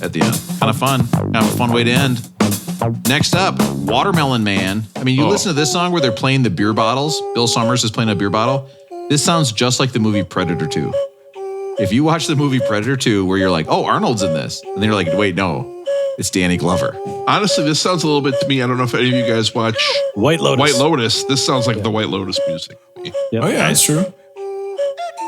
at the end. Kind of fun. Kind of a fun way to end. Next up, Watermelon Man. I mean, you listen to this song where they're playing the beer bottles. Bill Summers is playing a beer bottle. This sounds just like the movie Predator 2. If you watch the movie Predator 2, where you're like, oh, Arnold's in this. And then you're like, wait, no, it's Danny Glover. Honestly, this sounds a little bit to me. I don't know if any of you guys watch White Lotus. This sounds like the White Lotus music. Yep. Oh, yeah, that's true.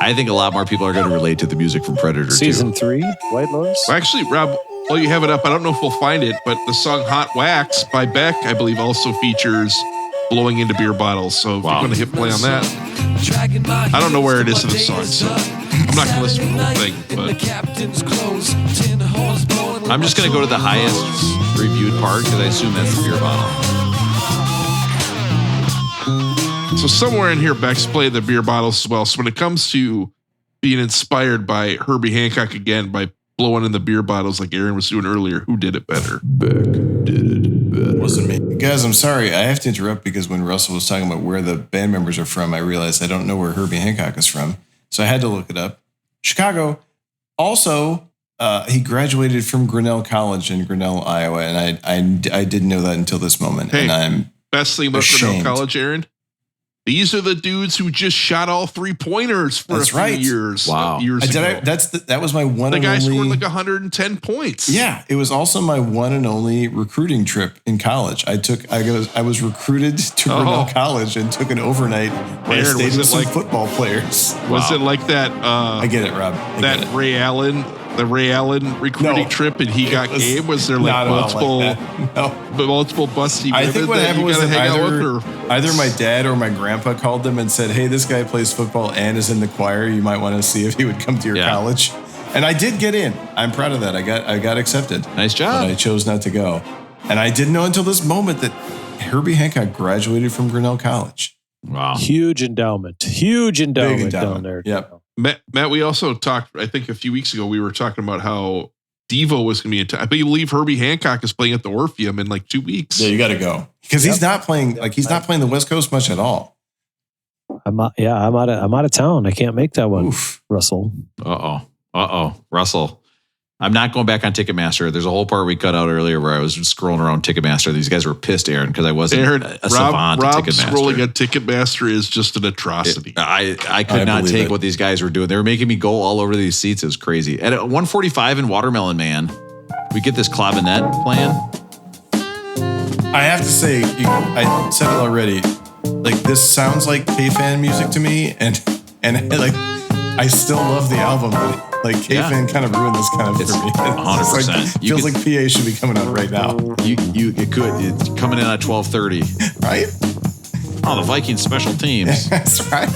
I think a lot more people are going to relate to the music from Predator 2. Season 3, White Lotus? Well, actually, Rob, while you have it up, I don't know if we'll find it, but the song Hot Wax by Beck, I believe, also features blowing into beer bottles. So if you're going to hit play on that, I don't know where it is in the song, so I'm not going to listen to the whole thing. But I'm just going to go to the highest reviewed part because I assume that's the beer bottle. So somewhere in here, Beck's played the beer bottles as well. So when it comes to being inspired by Herbie Hancock again, by blowing in the beer bottles like Aaron was doing earlier, who did it better? Beck did it better. Wasn't me. Guys, I'm sorry. I have to interrupt because when Russell was talking about where the band members are from, I realized I don't know where Herbie Hancock is from. So I had to look it up. Chicago. Also, he graduated from Grinnell College in Grinnell, Iowa, and I didn't know that until this moment. Hey, and I'm best thing about Grinnell College, Aaron. These are the dudes who just shot all 3-pointers for a few years. Wow. Years ago. That was my one and only. The guy scored like 110 points. Yeah. It was also my one and only recruiting trip in college. I was recruited to Grinnell College and took an overnight where I stayed with some football players. Was it like that? I get it, Rob. Ray Allen. The Ray Allen recruiting trip, and he got game. Was there like multiple busty women I think what happened was that either my dad or my grandpa called them and said, "Hey, this guy plays football and is in the choir. You might want to see if he would come to your college." And I did get in. I'm proud of that. I got accepted. Nice job. But I chose not to go, and I didn't know until this moment that Herbie Hancock graduated from Grinnell College. Wow, huge endowment down there. Yep. Matt, we also talked, I think a few weeks ago, we were talking about how Devo was going to be in town. I believe Herbie Hancock is playing at the Orpheum in like 2 weeks. Yeah, you got to go. Because he's not playing the West Coast much at all. I'm out of town. I can't make that one. Oof. Russell. Russell. I'm not going back on Ticketmaster. There's a whole part we cut out earlier where I was scrolling around Ticketmaster. These guys were pissed, Aaron, because I wasn't a savant at Ticketmaster. Scrolling at Ticketmaster is just an atrocity. I could not take what these guys were doing. They were making me go all over these seats. It was crazy. And at 145 in Watermelon Man, we get this clavinet playing. I have to say, I said it already. Like, this sounds like K-Fan music to me, and like, I still love the album, but like K-Fan kind of ruined this kind of for me. 100%. Like, feels like PA should be coming out right now. It's coming in at 12:30, right? Oh, the Vikings special teams. That's right.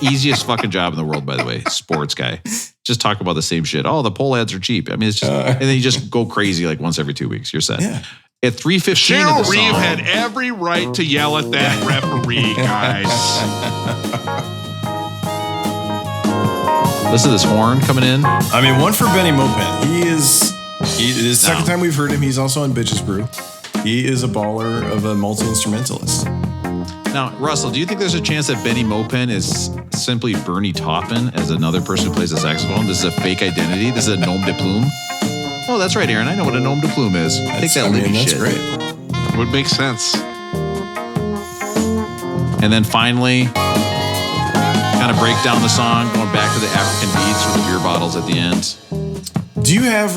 Easiest fucking job in the world, by the way. Sports guy. Just talk about the same shit. Oh, the poll ads are cheap. I mean, it's just, and then you just go crazy like once every 2 weeks. You're set. Yeah. At 3:15, Cheryl Reeve had every right to yell at that referee, guys. Listen to this horn coming in. I mean, one for Benny Mopin. It is the second time we've heard him. He's also on Bitches Brew. He is a baller of a multi-instrumentalist. Now, Russell, do you think there's a chance that Benny Mopin is simply Bernie Taupin as another person who plays the saxophone? This is a fake identity? This is a nom de plume? Oh, that's right, Aaron. I know what a nom de plume is. Take that Libby shit. That's great. Would make sense. And then finally, kind of break down the song, going back to the African beats with the beer bottles at the end. Do you have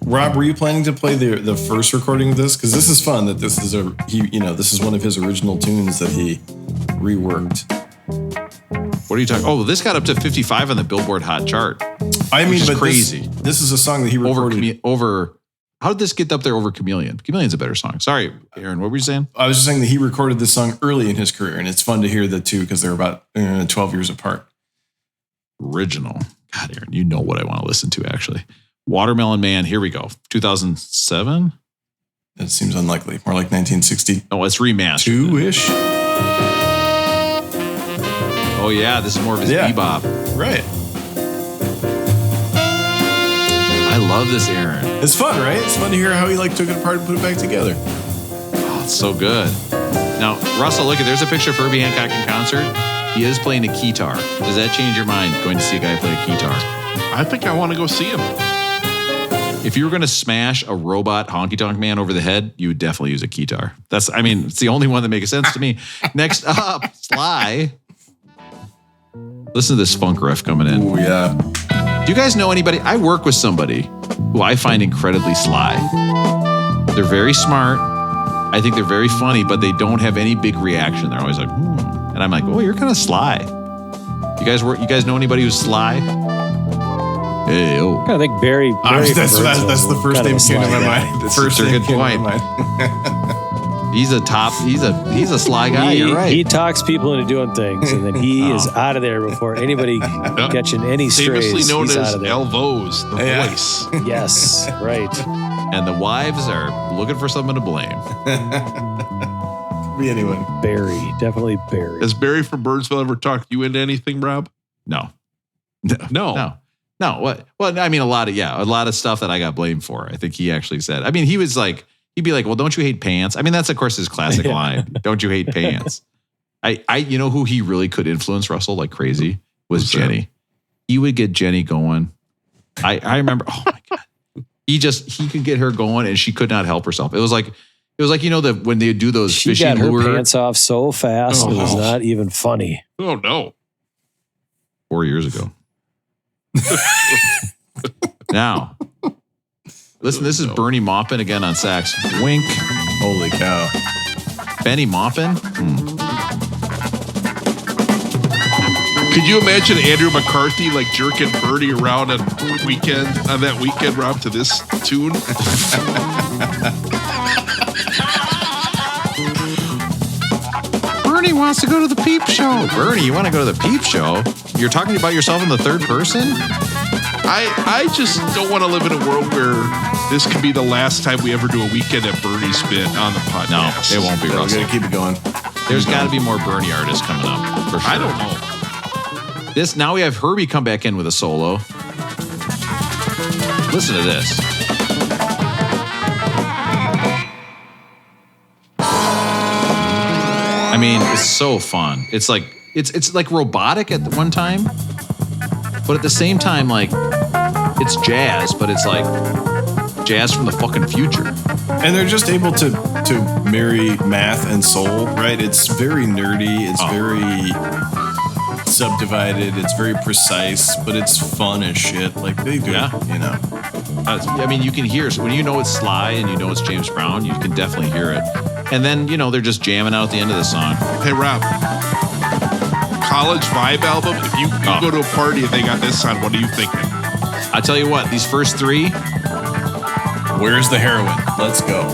Rob? Were you planning to play the first recording of this? Because this is fun. That this is this is one of his original tunes that he reworked. What are you talking? Oh, this got up to 55 on the Billboard Hot chart. I mean, but crazy. This is a song that he recorded over. How did this get up there over Chameleon? Chameleon's a better song. Sorry, Aaron. What were you saying? I was just saying that he recorded this song early in his career, and it's fun to hear the two because they're about 12 years apart. Original. God, Aaron, you know what I want to listen to, actually. Watermelon Man, here we go. 2007? That seems unlikely. More like 1960. Oh, it's remastered. Two-ish? Oh, yeah. This is more of his bebop. Right. I love this, Aaron. It's fun, right? It's fun to hear how he took it apart and put it back together. Oh, it's so good. Now, Russell, look, there's a picture of Herbie Hancock in concert. He is playing a keytar. Does that change your mind, going to see a guy play a keytar? I think I want to go see him. If you were going to smash a robot honky-tonk man over the head, you would definitely use a keytar. It's the only one that makes sense to me. Next up, Sly. Listen to this funk riff coming in. Oh, yeah. Do you guys know anybody? I work with somebody who I find incredibly sly. They're very smart. I think they're very funny, but they don't have any big reaction. They're always like, And I'm like, oh, you're kind of sly. You guys know anybody who's sly? Hey, oh. I think Barry that's the first name came to my mind. That's a good point. He's a sly guy. You're right. He talks people into doing things, and then he is out of there before anybody catching any strays. Famously known as Elvos, the voice. Yes, right. And the wives are looking for someone to blame. Could be anyone. Barry, definitely Barry. Has Barry from Burnsville ever talked you into anything, Rob? No. What? Well, I mean, a lot of stuff that I got blamed for. I think he actually said. I mean, he'd be like, well, don't you hate pants? I mean, that's of course his classic line. Don't you hate pants? You know who he really could influence, Russell, like crazy, was Jenny. he would get Jenny going. I remember, oh my God. He could get her going and she could not help herself. It was like, when they do those she fishing got her lure. pants off so fast, it was not even funny. Oh, no. 4 years ago. Now, listen, this is Bernie Maupin again on sax. Wink. Holy cow. Benny Maupin? Could you imagine Andrew McCarthy like jerking Bernie around on that weekend, Rob, to this tune? Bernie wants to go to the peep show. Bernie, you want to go to the peep show? You're talking about yourself in the third person? I just don't want to live in a world where this could be the last time we ever do a weekend at Bernie's bit on the podcast. No, it won't be, We're Russell. going to keep it going. There's got to be more Bernie artists coming up, for sure. I don't know. Now we have Herbie come back in with a solo. Listen to this. I mean, it's so fun. It's like robotic at one time, but at the same time, like it's jazz, but it's like jazz from the fucking future. And they're just able to marry math and soul, right? It's very nerdy. It's very subdivided. It's very precise, but it's fun as shit. Like they do, you know. I mean, you can hear it. When you know it's Sly and you know it's James Brown, you can definitely hear it. And then, they're just jamming out at the end of the song. Hey, Rob. College Vibe album. If you go to a party and they got this on, what are you thinking? I tell you what, these first three. Where's the heroin? Let's go.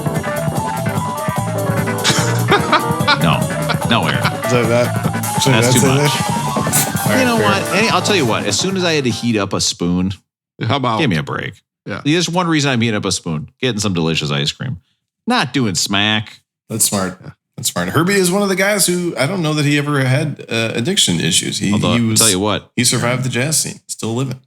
No, Aaron. That's too much. Right, you know what? I'll tell you what. As soon as I had to heat up a spoon, how about give me a break? Yeah. There's one reason I'm heating up a spoon. Getting some delicious ice cream. Not doing smack. That's smart. That's smart. Herbie is one of the guys who I don't know that he ever had addiction issues. I'll tell you what. He survived the jazz scene. Still living.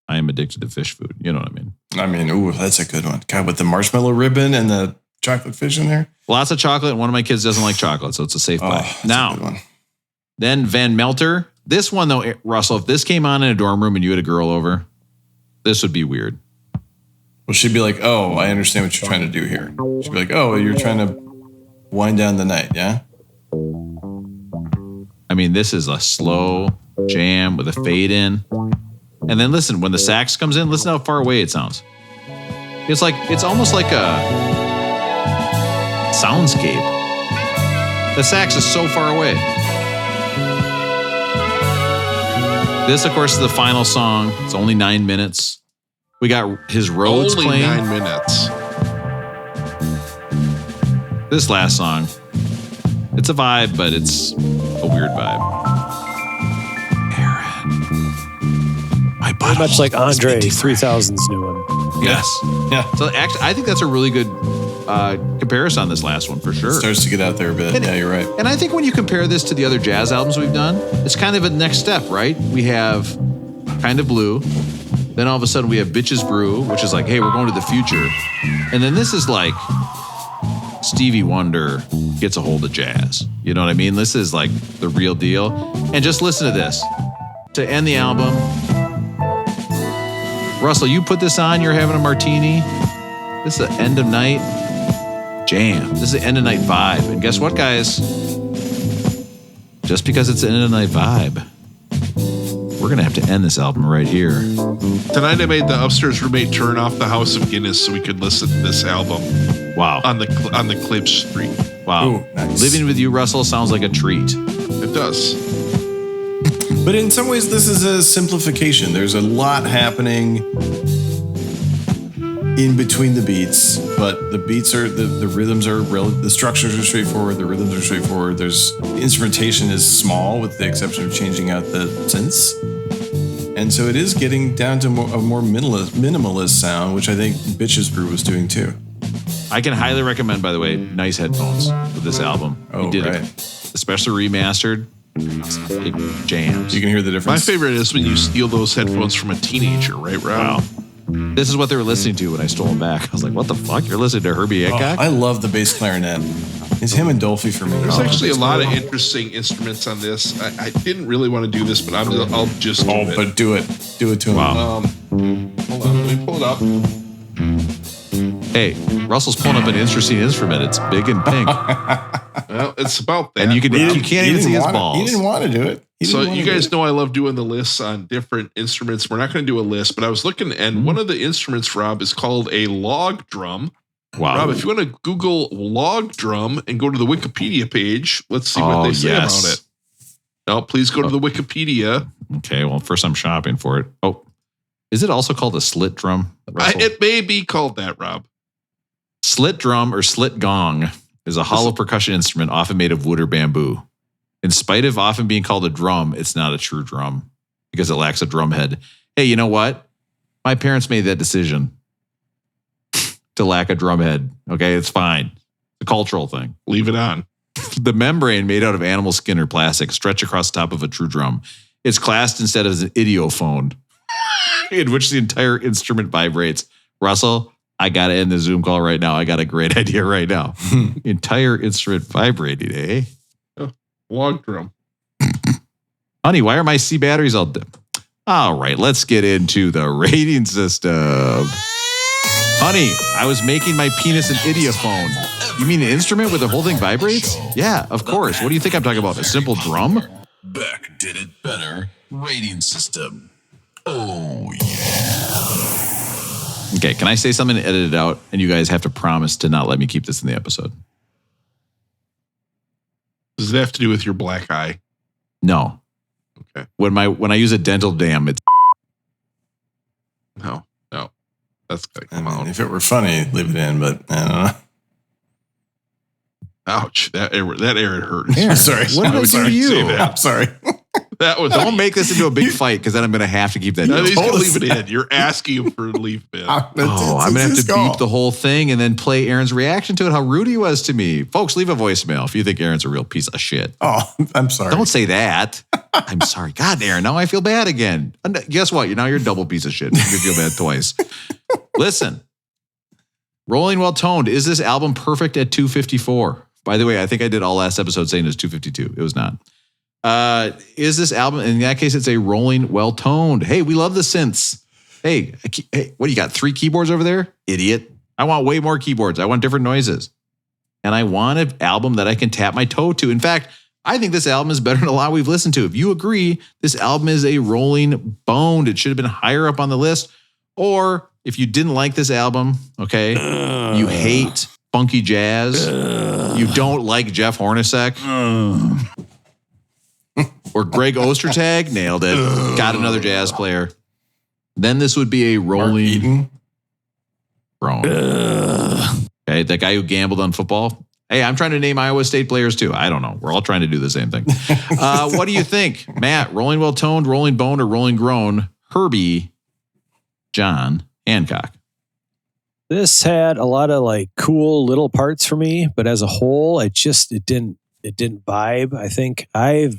I am addicted to fish food. You know what I mean? Ooh, that's a good one. God, with the marshmallow ribbon and the chocolate fish in there. Lots of chocolate. One of my kids doesn't like chocolate, so it's a safe buy. Now, then Van Melter. This one, though, Russell, if this came on in a dorm room and you had a girl over, this would be weird. Well, she'd be like, oh, I understand what you're trying to do here. She'd be like, oh, you're trying to wind down the night, yeah? I mean, this is a slow jam with a fade in. And then listen, when the sax comes in, listen how far away it sounds. It's almost like a soundscape. The sax is so far away. This, of course, is the final song. It's only 9 minutes. We got his Rhodes playing. Only 9 minutes. This last song, it's a vibe, but it's a weird vibe. Aaron, my Very much like Andre 3000's new one. Yes. Yeah. So actually, I think that's a really good comparison on this last one for sure. Starts to get out there a bit. Yeah, you're right. And I think when you compare this to the other jazz albums we've done, it's kind of a next step, right? We have Kind of Blue. Then all of a sudden we have Bitches Brew, which is like, hey, we're going to the future. And then this is like Stevie Wonder gets a hold of jazz. You know what I mean? This is like the real deal. And just listen to this. To end the album, Russell, you put this on, you're having a martini. This is the end of night jam. This is the end of night vibe. And guess what, guys? Just because it's the end of night vibe, we're going to have to end this album right here. Tonight I made the upstairs roommate turn off the House of Guinness so we could listen to this album. Wow. On the Clip Street. Wow. Ooh, nice. Living with you, Russell, sounds like a treat. It does. But in some ways, this is a simplification. There's a lot happening in between the beats, but the beats are, the rhythms are, the structures are straightforward, the rhythms are straightforward. There's, instrumentation is small with the exception of changing out the synths. And so it is getting down to a more minimalist sound, which I think Bitches Brew was doing too. I can highly recommend, by the way, nice headphones with this album. Oh, he did right. it. Especially remastered. It jams. You can hear the My difference. favorite is when you steal those headphones from a teenager, right, Rob? Wow. This is what they were listening to when I stole them back. I was like, what the fuck? You're listening to Herbie Hancock? I love the bass clarinet. It's him and Dolphy for me. There's actually a lot of interesting instruments on this. I didn't really want to do this, but I'll just do it. But do it. Do it to him. Wow. Hold on, let me pull it up. Hey, Russell's pulling up an interesting instrument. It's big and pink. Well, it's about that. And you can't even see his balls. He didn't want to do it. So you guys know I love doing the lists on different instruments. We're not going to do a list, but I was looking, and one of the instruments, Rob, is called a log drum. Wow. Rob, if you want to Google log drum and go to the Wikipedia page, let's see what they say about it. No, please go to the Wikipedia. Okay, well, first I'm shopping for it. Oh, is it also called a slit drum? It may be called that, Rob. Slit drum or slit gong is a hollow percussion instrument often made of wood or bamboo. In spite of often being called a drum, it's not a true drum because it lacks a drum head. Hey, you know what? My parents made that decision to lack a drum head. Okay, it's fine. It's a cultural thing. Leave it on. The membrane made out of animal skin or plastic stretch across the top of a true drum. It's classed instead as an idiophone in which the entire instrument vibrates. Russell, I got to end the Zoom call right now. I got a great idea right now. Entire instrument vibrating, eh? Oh, log drum. Honey, why are my C batteries all dim? All right, let's get into the rating system. Honey, I was making my penis an idiophone. You mean an instrument where the whole thing vibrates? Yeah, of course. What do you think I'm talking about? A simple drum? Beck did it better. Rating system. Oh, yeah. Okay, can I say something and edit it out? And you guys have to promise to not let me keep this in the episode. Does it have to do with your black eye? No. Okay. When I use a dental dam, it's No. That's gotta come out. If it were funny, leave it in, but I don't know. Ouch. That area hurt. Aaron, sorry. What did I do to you? I'm sorry. That was Don't make this into a big fight because then I'm going to have to keep that. No, he's in. gonna leave it in. You're asking him for leave it in. I'm going to have to beep the whole thing and then play Aaron's reaction to it, how rude he was to me. Folks, leave a voicemail if you think Aaron's a real piece of shit. Oh, I'm sorry. Don't say that. I'm sorry. God, Aaron, now I feel bad again. Guess what? You're a double piece of shit. You feel bad twice. Listen, Rolling Well Toned. Is this album perfect at 254? By the way, I think I did all last episode saying it's 252. It was not. Is this album, in that case, it's a Rolling Well Toned. Hey, we love the synths. Hey, what do you got? 3 keyboards over there? Idiot. I want way more keyboards. I want different noises. And I want an album that I can tap my toe to. In fact, I think this album is better than a lot we've listened to. If you agree, this album is a Rolling Boned. It should have been higher up on the list. Or if you didn't like this album, okay, you hate funky jazz, you don't like Jeff Hornacek, or Greg Ostertag, nailed it, got another jazz player, then this would be a Rolling Wrong. Okay, that guy who gambled on football. Hey, I'm trying to name Iowa State players too. I don't know. We're all trying to do the same thing. What do you think, Matt? Rolling Well Toned, Rolling Boned, or Rolling Grown? Herbie, John Hancock. This had a lot of like cool little parts for me, but as a whole, it didn't vibe. I think I've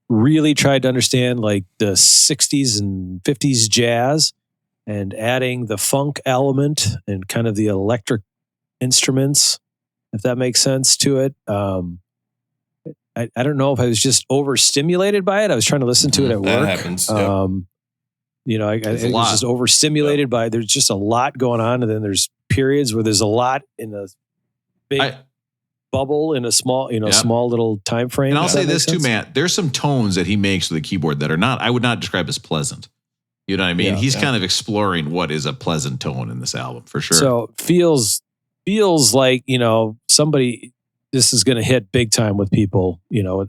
really tried to understand like the 60s and 50s jazz and adding the funk element and kind of the electric instruments, if that makes sense to it. I don't know if I was just overstimulated by it. I was trying to listen to it at work. That happens. I was just overstimulated by, there's just a lot going on. And then there's periods where there's a lot in a big bubble in a small, small little time frame. And I'll say this too, Matt, there's some tones that he makes with the keyboard that are I would not describe as pleasant. You know what I mean? Yeah, He's kind of exploring what is a pleasant tone in this album for sure. So feels like, somebody, this is going to hit big time with people,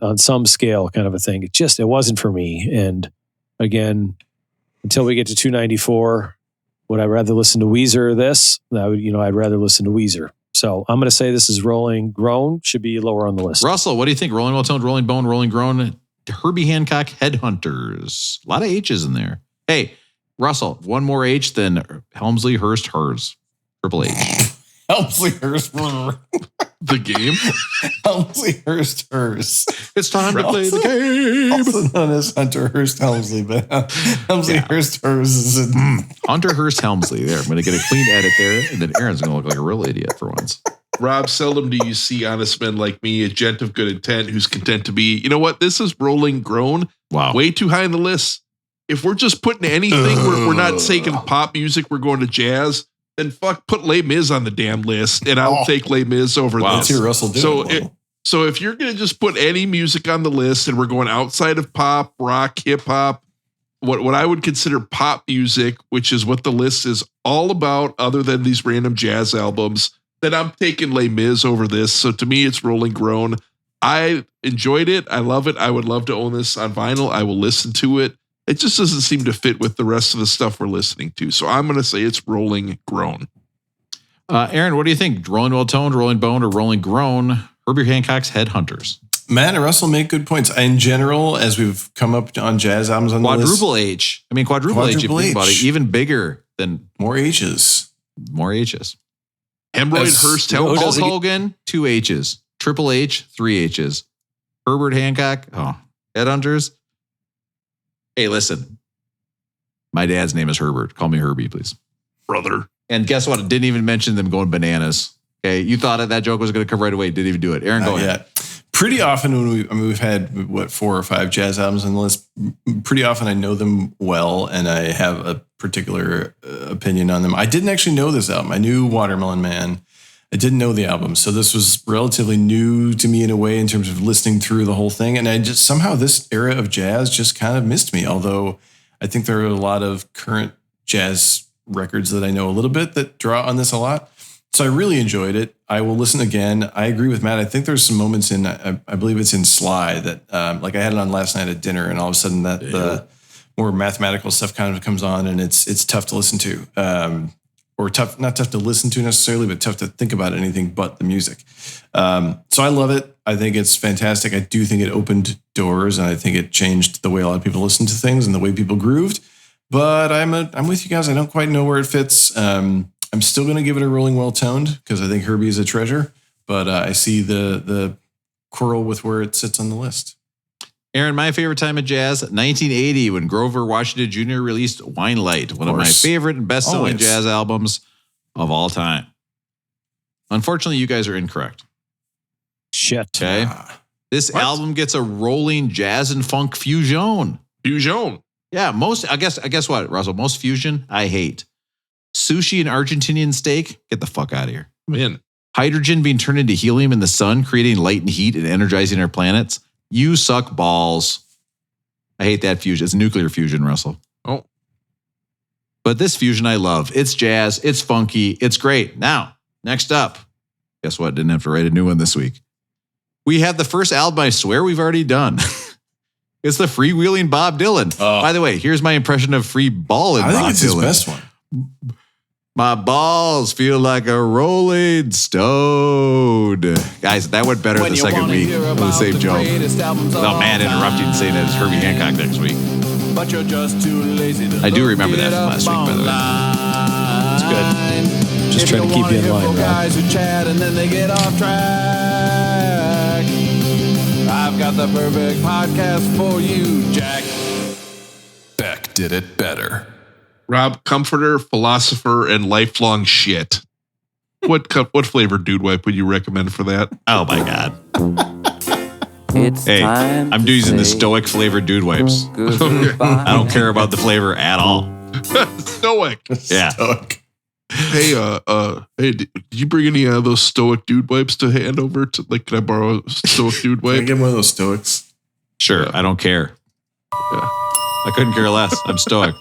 on some scale kind of a thing. It wasn't for me. And again, until we get to 294, would I rather listen to Weezer or this? I'd rather listen to Weezer. So I'm going to say this is Rolling Grown, should be lower on the list. Russell, what do you think? Rolling Well Toned, Rolling Bone, Rolling Grown, Herbie Hancock, Headhunters. A lot of H's in there. Hey, Russell, one more H than Helmsley, Hurst, Hers. Triple H. Helmsley, Hurst, the game? Helmsley, Hurst, Hers. It's time to play the game. Also known as Hunter Hurst Helmsley, but Helmsley, Hurst, Hers is Hunter Hurst Helmsley. There, I'm going to get a clean edit there, and then Aaron's going to look like a real idiot for once. Rob, seldom do you see honest men like me, a gent of good intent who's content to be, you know what? This is rolling grown. Wow. Way too high on the list. If we're just putting anything, we're not taking pop music, we're going to jazz, then put Les Mis on the damn list, and I'll take Les Mis over this. Let's hear Russell do it. So if you're going to just put any music on the list and we're going outside of pop, rock, hip hop, what I would consider pop music, which is what the list is all about other than these random jazz albums, then I'm taking Les Mis over this. So to me, it's rolling grown. I enjoyed it. I love it. I would love to own this on vinyl. I will listen to it. It just doesn't seem to fit with the rest of the stuff we're listening to. So I'm going to say it's rolling grown. Aaron, what do you think? Rolling well toned, rolling boned, or rolling grown? Herbie Hancock's Headhunters. Matt and Russell make good points. In general, as we've come up on jazz albums on the list. Quadruple H. I mean, quadruple H, if you think about it, even bigger than more H's. More H's. Hemorrhoid Hurst, Hulk Hogan, 2 H's. Triple H, 3 H's. Herbert Hancock, Headhunters. Hey, listen. My dad's name is Herbert. Call me Herbie, please. Brother. And guess what? I didn't even mention them going bananas. Okay. You thought that joke was going to come right away. Didn't even do it. Aaron, go ahead. Pretty often when we've had 4 or 5 jazz albums on the list, pretty often I know them well and I have a particular opinion on them. I didn't actually know this album. I knew Watermelon Man. I didn't know the album. So this was relatively new to me in a way in terms of listening through the whole thing. And I just somehow this era of jazz just kind of missed me. Although I think there are a lot of current jazz records that I know a little bit that draw on this a lot. So I really enjoyed it. I will listen again. I agree with Matt. I think there's some moments in, I believe it's in Sly that like I had it on last night at dinner and all of a sudden that the more mathematical stuff kind of comes on and it's tough to listen to. Or not tough to listen to necessarily, but tough to think about anything but the music. So I love it. I think it's fantastic. I do think it opened doors and I think it changed the way a lot of people listen to things and the way people grooved. But I'm with you guys. I don't quite know where it fits. I'm still going to give it a rolling well toned because I think Herbie is a treasure. But I see the quarrel with where it sits on the list. Aaron, my favorite time of jazz, 1980, when Grover Washington Jr. released Wine Light, one of my favorite and best-selling jazz albums of all time. Unfortunately, you guys are incorrect. Shit. Okay. This album gets a rolling jazz and funk fusion. Fusion. Yeah, I guess what, Russell? Most fusion, I hate. Sushi and Argentinian steak, get the fuck out of here. Man. Hydrogen being turned into helium in the sun, creating light and heat and energizing our planets. You suck balls. I hate that fusion. It's nuclear fusion, Russell. Oh. But this fusion I love. It's jazz. It's funky. It's great. Now, next up. Guess what? Didn't have to write a new one this week. We have the first album I swear we've already done. It's the Freewheeling Bob Dylan. Oh. By the way, here's my impression of free balling Bob Dylan. I think it's his best one. My balls feel like a rolling stone. Guys, that went better the second week. The same joke. Without Matt interrupting and saying that it's Herbie Hancock next week. But you're just too lazy to I do remember that from last week, by the way. It's good. Just trying to keep you in line, Rob. Guys who chat and then they get off track. I've got the perfect podcast for you, Jack. Beck did it better. Rob, comforter, philosopher, and lifelong shit. What flavored dude wipe would you recommend for that? Oh my God. It's I'm using the Stoic flavored dude wipes. I don't care about the flavor at all. Stoic. Yeah. Stoic. Hey, did you bring any of those Stoic dude wipes to hand over to, like, can I borrow a Stoic dude wipe? Can I get one of those Stoics? Sure. Yeah. I don't care. Yeah. I couldn't care less. I'm Stoic.